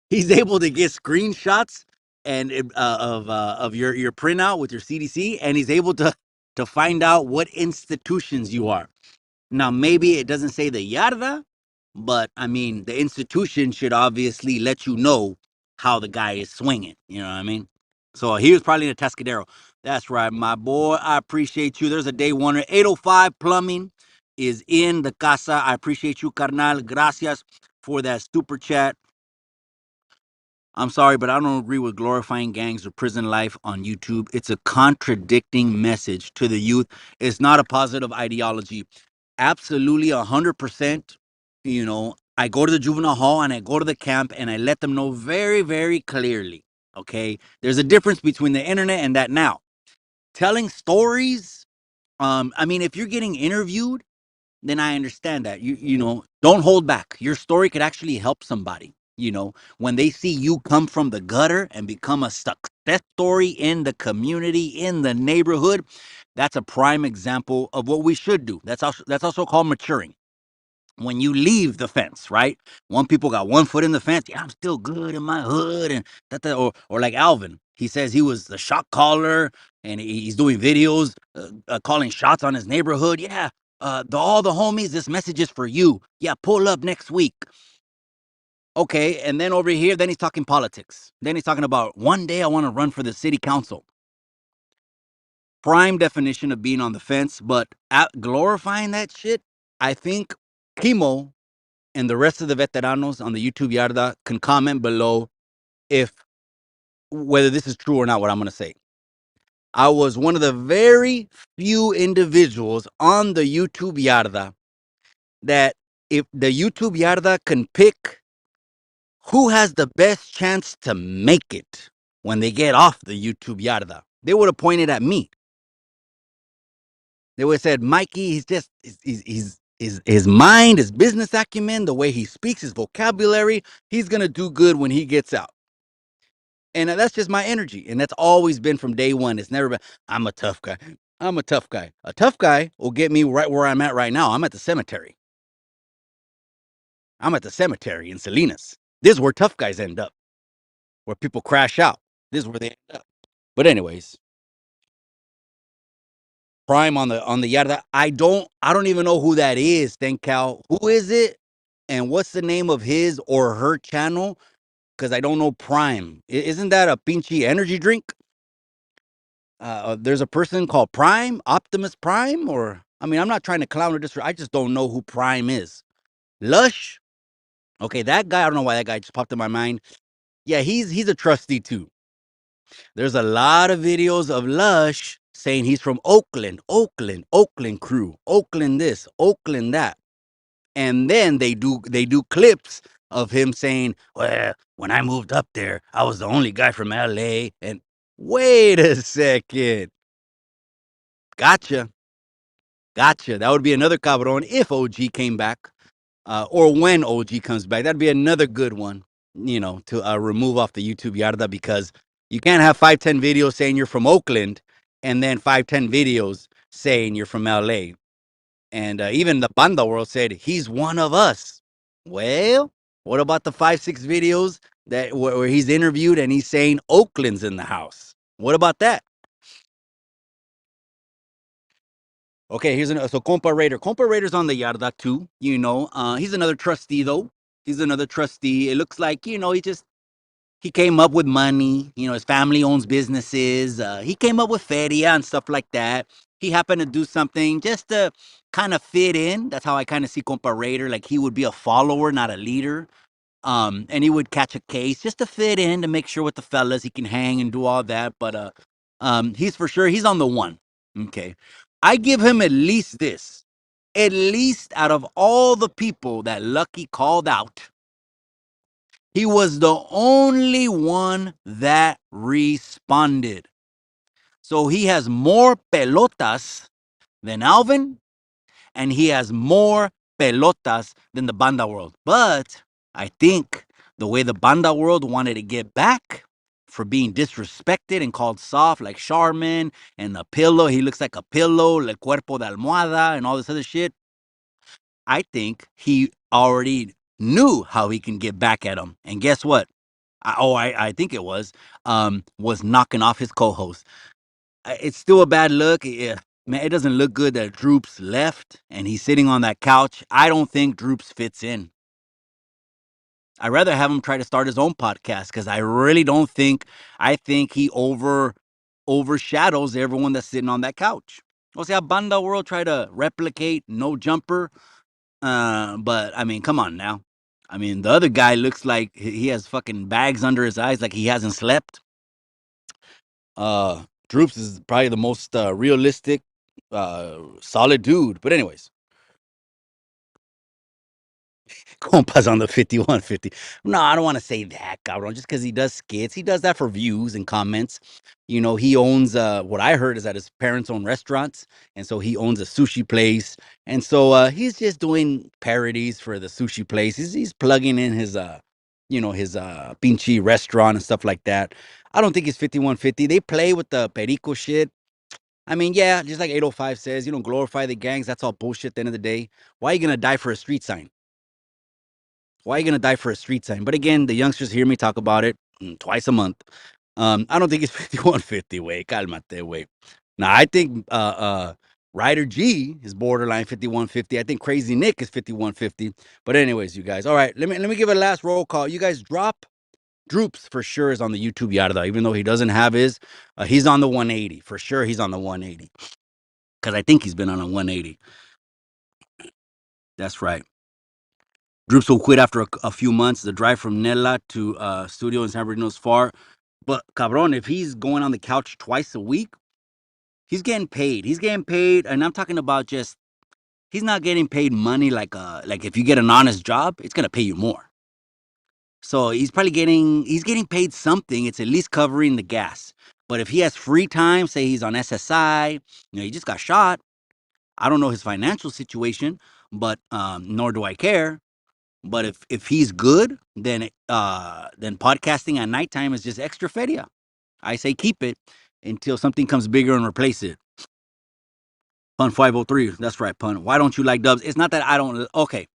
He's able to get screenshots and of your printout with your CDC, and he's able to find out what institutions you are. Now, maybe it doesn't say the yarda, but I mean, the institution should obviously let you know how the guy is swinging. You know what I mean? So he was probably in a Tascadero. That's right, my boy. I appreciate you. There's a day wonder. 805 Plumbing is in the casa. I appreciate you, carnal. Gracias for that super chat. I'm sorry, but I don't agree with glorifying gangs or prison life on YouTube. It's a contradicting message to the youth. It's not a positive ideology. Absolutely 100%. You know, I go to the juvenile hall and I go to the camp and I let them know very, very clearly. Okay. There's a difference between the internet and that now. Telling stories. I mean, if you're getting interviewed, then I understand that. You know, don't hold back. Your story could actually help somebody. You know, when they see you come from the gutter and become a success story in the community, in the neighborhood, that's a prime example of what we should do. That's also called maturing. When you leave the fence, right? One people got one foot in the fence. Yeah, I'm still good in my hood, and that, or like Alvin, he says he was the shot caller, and he's doing videos, calling shots on his neighborhood. Yeah, all the homies, this message is for you. Yeah, pull up next week. Okay, and then over here, then he's talking politics. Then he's talking about one day I want to run for the city council. Prime definition of being on the fence, but glorifying that shit, I think Kimo and the rest of the veteranos on the YouTube Yarda can comment below if whether this is true or not, what I'm going to say. I was one of the very few individuals on the YouTube Yarda that if the YouTube Yarda can pick who has the best chance to make it when they get off the YouTube Yarda, they would have pointed at me. They would have said, Mikey, he's just, his mind, his business acumen, the way he speaks, his vocabulary, he's going to do good when he gets out. And that's just my energy. And that's always been from day one. It's never been, I'm a tough guy. I'm a tough guy. A tough guy will get me right where I'm at right now. I'm at the cemetery. I'm at the cemetery in Salinas. This is where tough guys end up, where people crash out. This is where they end up. But anyways, Prime on the Yarda. I don't even know who that is. Thank Cal. Who is it? And what's the name of his or her channel? Because I don't know Prime. Isn't that a pinchy energy drink? There's a person called Prime, Optimus Prime, or I mean, I'm not trying to clown or disrespect. I just don't know who Prime is. Lush, okay, that guy. I don't know why that guy just popped in my mind. Yeah, he's a trustee too. There's a lot of videos of Lush saying he's from Oakland crew, Oakland this, Oakland that, and then they do clips of him saying, "Well, when I moved up there, I was the only guy from LA." And wait a second, gotcha. Gotcha. That would be another cabron if OG came back, or when OG comes back. That'd be another good one, to remove off the YouTube Yarda because you can't have 5-10 videos saying you're from Oakland and then 5-10 videos saying you're from LA. And even the Banda world said he's one of us. Well, what about the 5-6 videos where he's interviewed and he's saying Oakland's in the house? What about that? Okay, so Compa Raider. Compa Raider's on the Yarda too. He's another trustee though. He's another trustee. It looks like he came up with money. His family owns businesses. He came up with feria and stuff like that. He happened to do something just to kind of fit in. That's how I kind of see Compa Raider. Like he would be a follower, not a leader. And he would catch a case just to fit in to make sure with the fellas he can hang and do all that. But he's for sure he's on the one. Okay, I give him at least this. At least out of all the people that Lucky called out, he was the only one that responded. So he has more pelotas than Alvin, and he has more pelotas than the Banda world. But I think the way the Banda world wanted to get back for being disrespected and called soft, like Charmin and the pillow, he looks like a pillow, el cuerpo de almohada, and all this other shit. I think he already knew how he can get back at him. And guess what? I think it was knocking off his co-host. It's still a bad look. Yeah, Man, it doesn't look good that Droops left and he's sitting on that couch. I don't think Droops fits in. I'd rather have him try to start his own podcast because I really don't think I think he overshadows everyone that's sitting on that couch. O sea, Banda World try to replicate No Jumper, but I mean, come on now. I mean, the other guy looks like he has fucking bags under his eyes, like he hasn't slept. Droops is probably the most realistic, solid dude. But anyways, Compas on the 5150. No, I don't want to say that, cabrón. Just because he does skits, he does that for views and comments. You know, he owns what I heard is that his parents own restaurants, and so he owns a sushi place, and so he's just doing parodies for the sushi place. He's plugging in his his pinchy restaurant and stuff like that. I don't think it's 5150. They play with the perico shit. I mean, yeah, just like 805 says, you don't glorify the gangs. That's all bullshit at the end of the day. Why are you gonna die for a street sign? Why are you gonna die for a street sign? But again, the youngsters hear me talk about it twice a month. I don't think it's 5150. Way, calmate, way. Now I think Ryder G is borderline 5150. I think Crazy Nick is 5150. But anyways, you guys, all right. Let me give a last roll call. You guys drop Droops for sure is on the YouTube Yarda, even though he doesn't have his. He's on the 180 for sure. He's on the 180 because I think he's been on a 180. That's right. Droops will quit after a few months. The drive from Nella to studio in San Bernardino is far. But cabron, if he's going on the couch twice a week, he's getting paid. He's getting paid, and I'm talking about just he's not getting paid money like if you get an honest job, it's gonna pay you more. So he's getting paid something. It's at least covering the gas. But if he has free time, say he's on SSI, he just got shot. I don't know his financial situation, but nor do I care. But if he's good, then podcasting at nighttime is just extra feria. I say keep it until something comes bigger and replace it. Pun 503. That's right, Pun. Why don't you like Dubs? It's not that I don't. Okay.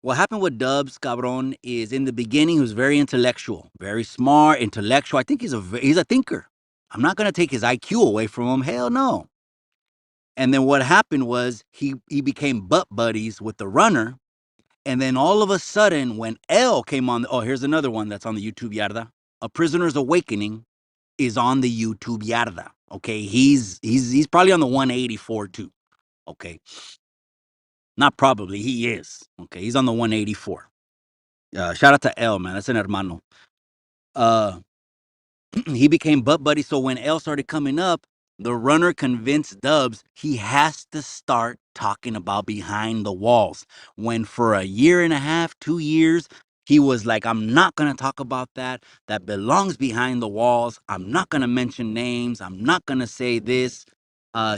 What happened with Dubs, cabron, is in the beginning he was very intellectual, very smart, intellectual. I think he's a thinker. I'm not gonna take his IQ away from him. Hell no. And then what happened was he became butt buddies with the runner. And then all of a sudden, when L came on, here's another one that's on the YouTube Yarda. A Prisoner's Awakening is on the YouTube Yarda. Okay, he's probably on the 184 too. Okay, not probably, he is. Okay, he's on the 184. Shout out to L, man. That's an hermano. He became butt buddy. So when L started coming up, the runner convinced Dubs he has to start talking about behind the walls. When for a year and a half, 2 years, he was like, I'm not going to talk about that. That belongs behind the walls. I'm not going to mention names. I'm not going to say this.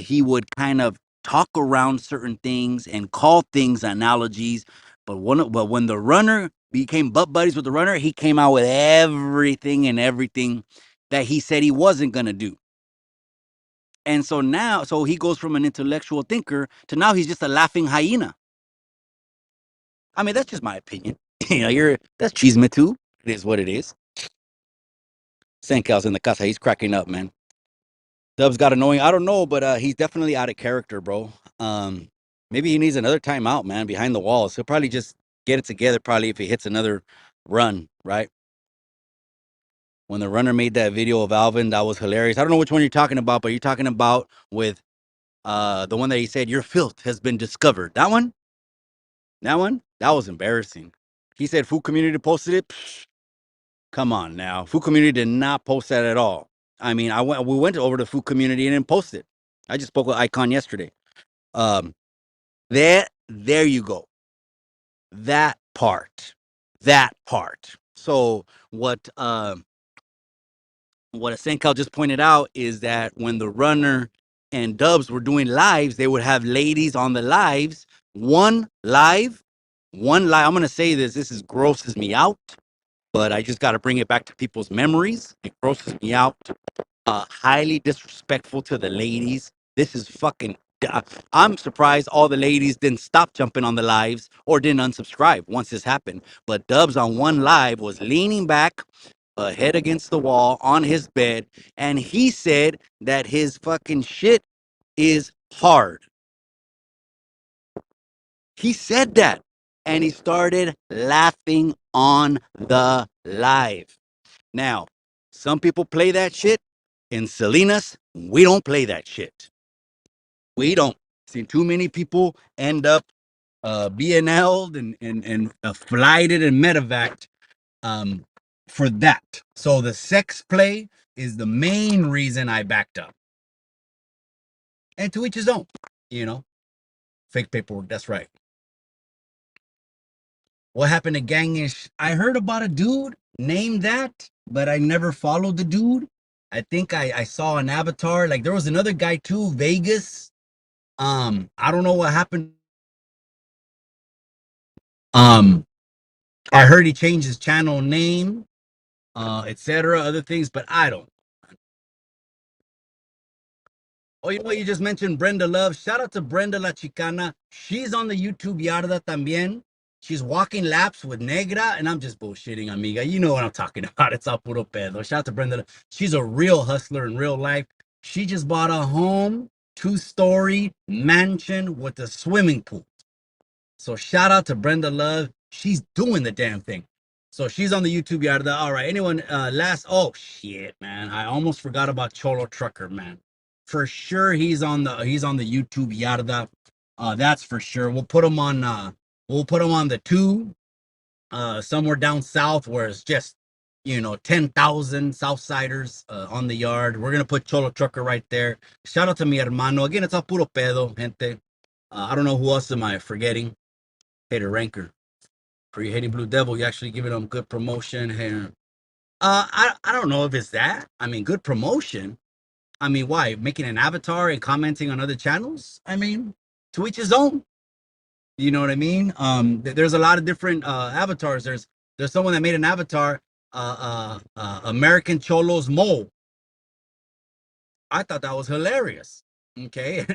He would kind of talk around certain things and call things analogies. But when the runner became butt buddies with the runner, he came out with everything that he said he wasn't going to do. And so now, he goes from an intellectual thinker to now he's just a laughing hyena. I mean, that's just my opinion. That's chisme too. It is what it is. Sankow's in the casa. He's cracking up, man. Dubs got annoying. I don't know, but he's definitely out of character, bro. Maybe he needs another timeout, man, behind the walls. He'll probably just get it together probably if he hits another run, right? When the runner made that video of Alvin, that was hilarious. I don't know which one you're talking about, but you're talking about with the one that he said, your filth has been discovered. That one? That one? That was embarrassing. He said Food Community posted it. Psh, come on now. Food Community did not post that at all. I mean, we went over to Food Community and didn't post it. I just spoke with Icon yesterday. There you go. That part. So what Senkel just pointed out is that when the runner and Dubs were doing lives, they would have ladies on the lives. One live. I'm gonna say this. This grosses me out, but I just got to bring it back to people's memories. It grosses me out. Highly disrespectful to the ladies. This is fucking. I'm surprised all the ladies didn't stop jumping on the lives or didn't unsubscribe once this happened. But Dubs on one live was leaning back, head against the wall on his bed, and he said that his fucking shit is hard. He said that. And he started laughing on the live. Now, some people play that shit. In Salinas, we don't play that shit. We don't. See, too many people end up BNL'd and flighted and medevaced for that. So the sex play is the main reason I backed up. And to each his own, you know. Fake paperwork, that's right. What happened to Gangish? I heard about a dude named that, but I never followed the dude. I think I saw an avatar. Like there was another guy too, Vegas. I don't know what happened. I heard he changed his channel name, etc. Other things, but I don't. Oh, you know, you just mentioned Brenda Love. Shout out to Brenda La Chicana. She's on the YouTube Yarda también. She's walking laps with Negra, and I'm just bullshitting, amiga. You know what I'm talking about. It's all puro pedo. Shout out to Brenda. She's a real hustler in real life. She just bought a home, 2-story mansion with a swimming pool. So shout out to Brenda Love. She's doing the damn thing. So she's on the YouTube Yarda. All right. Anyone oh shit, man. I almost forgot about Cholo Trucker, man. For sure he's on the YouTube Yarda. That's for sure. We'll put him on the 2 somewhere down south where it's just 10,000 Southsiders on the yard. We're gonna put Cholo Trucker right there. Shout out to mi hermano. Again, it's all puro pedo, gente. I don't know who else am I forgetting. Hater Ranker. For you hating Blue Devil, you actually giving them good promotion here. I don't know if it's that. I mean, good promotion. I mean, why? Making an avatar and commenting on other channels? I mean, to each his own. You know what I mean? There's a lot of different avatars. There's someone that made an avatar, American Cholo's mole. I thought that was hilarious. Okay.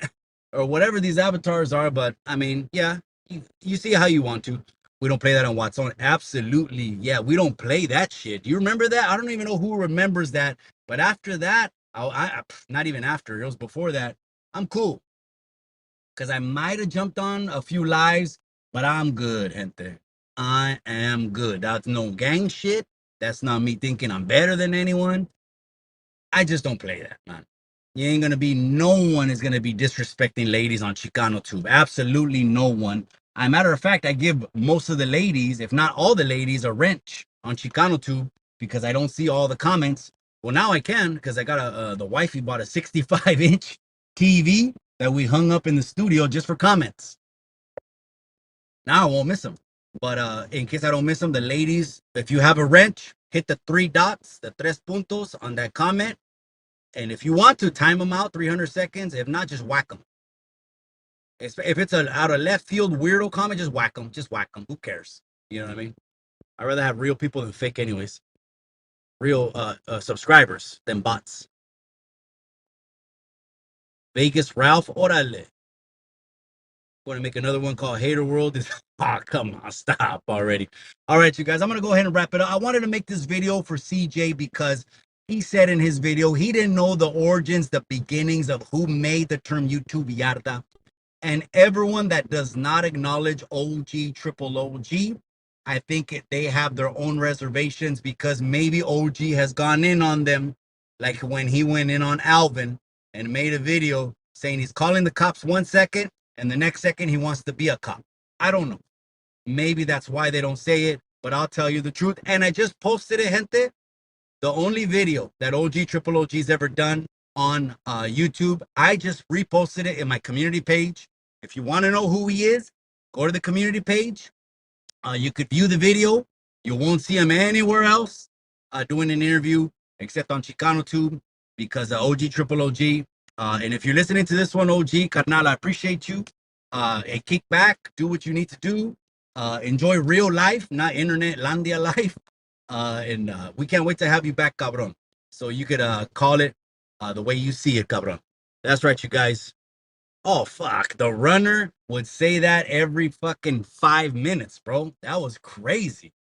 Or whatever these avatars are, but I mean, yeah, you see how you want to. We don't play that on Watson. Absolutely. Yeah, we don't play that shit. Do you remember that? I don't even know who remembers that. But after that, not even after, it was before that. I'm cool. Because I might have jumped on a few lives, but I'm good, gente. I am good. That's no gang shit. That's not me thinking I'm better than anyone. I just don't play that, man. You ain't gonna be, no one is gonna be disrespecting ladies on Chicano Tube. Absolutely no one. As a matter of fact, I give most of the ladies, if not all the ladies, a wrench on Chicano Tube because I don't see all the comments. Well, now I can because I got the wifey bought a 65-inch TV that we hung up in the studio just for comments. Now I won't miss them. But in case I don't miss them, the ladies, if you have a wrench, hit the 3 dots, the tres puntos on that comment. And if you want to time them out 300 seconds, if not, just whack them. If it's an out of left field weirdo comment, just whack them. Just whack them. Who cares? You know what I mean? I'd rather have real people than fake anyways. Real subscribers than bots. Vegas Ralph, orale. Going to make another one called Hater World. Oh, come on, stop already. All right, you guys, I'm going to go ahead and wrap it up. I wanted to make this video for CJ because he said in his video he didn't know the origins, the beginnings of who made the term YouTube Yarda. And everyone that does not acknowledge OG, triple OG, I think they have their own reservations because maybe OG has gone in on them, like when he went in on Alvin and made a video saying he's calling the cops 1 second and the next second he wants to be a cop. I don't know. Maybe that's why they don't say it, but I'll tell you the truth. And I just posted it, gente. The only video that OG Triple OG's ever done on YouTube, I just reposted it in my community page. If you want to know who he is, go to the community page. You could view the video. You won't see him anywhere else doing an interview except on Chicano Tube because OG Triple OG. And if you're listening to this one, OG, carnal, I appreciate you. And kick back, do what you need to do. Enjoy real life, not internet landia life. And we can't wait to have you back, cabron. So you could call it the way you see it, cabron. That's right, you guys. Oh, fuck. The runner would say that every fucking 5 minutes, bro. That was crazy.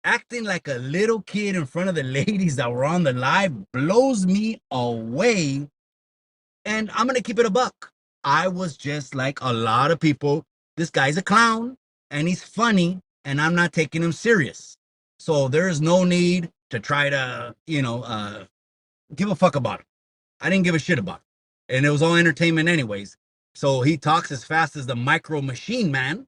Acting like a little kid in front of the ladies that were on the live blows me away. And I'm going to keep it a buck. I was just like a lot of people. This guy's a clown and he's funny, and I'm not taking him serious. So there's no need to try to, give a fuck about him. I didn't give a shit about it. And it was all entertainment anyways. So he talks as fast as the Micro Machine Man.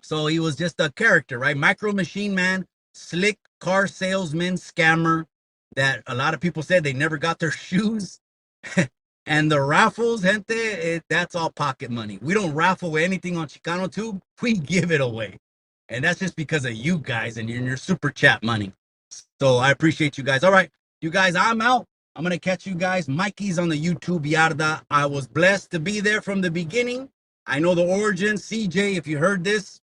So he was just a character, right? Micro Machine Man, slick car salesman, scammer that a lot of people said they never got their shoes. And the raffles, gente, that's all pocket money. We don't raffle anything on Chicano Tube. We give it away. And that's just because of you guys and your super chat money. So I appreciate you guys. All right, you guys, I'm out. I'm going to catch you guys. Mikey's on the YouTube Yarda. I was blessed to be there from the beginning. I know the origin. CJ, if you heard this,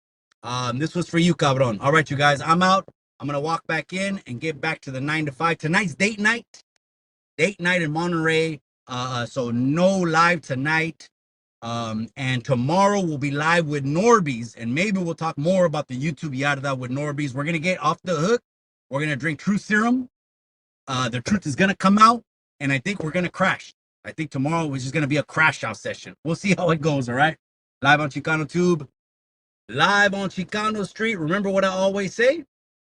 this was for you, cabron. All right, you guys, I'm out. I'm going to walk back in and get back to the 9 to 5. Tonight's date night in Monterey. So no live tonight. And tomorrow we'll be live with Norby's, and maybe we'll talk more about the YouTube Yarda with Norby's. We're going to get off the hook. We're going to drink Truth Serum. The truth is going to come out, and I think we're going to crash. I think tomorrow is just going to be a crash out session. We'll see how it goes, all right? Live on Chicano Tube, live on Chicano Street. Remember what I always say?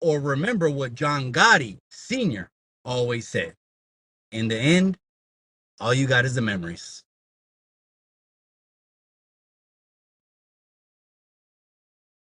Or remember what John Gotti Sr. always said. In the end, all you got is the memories.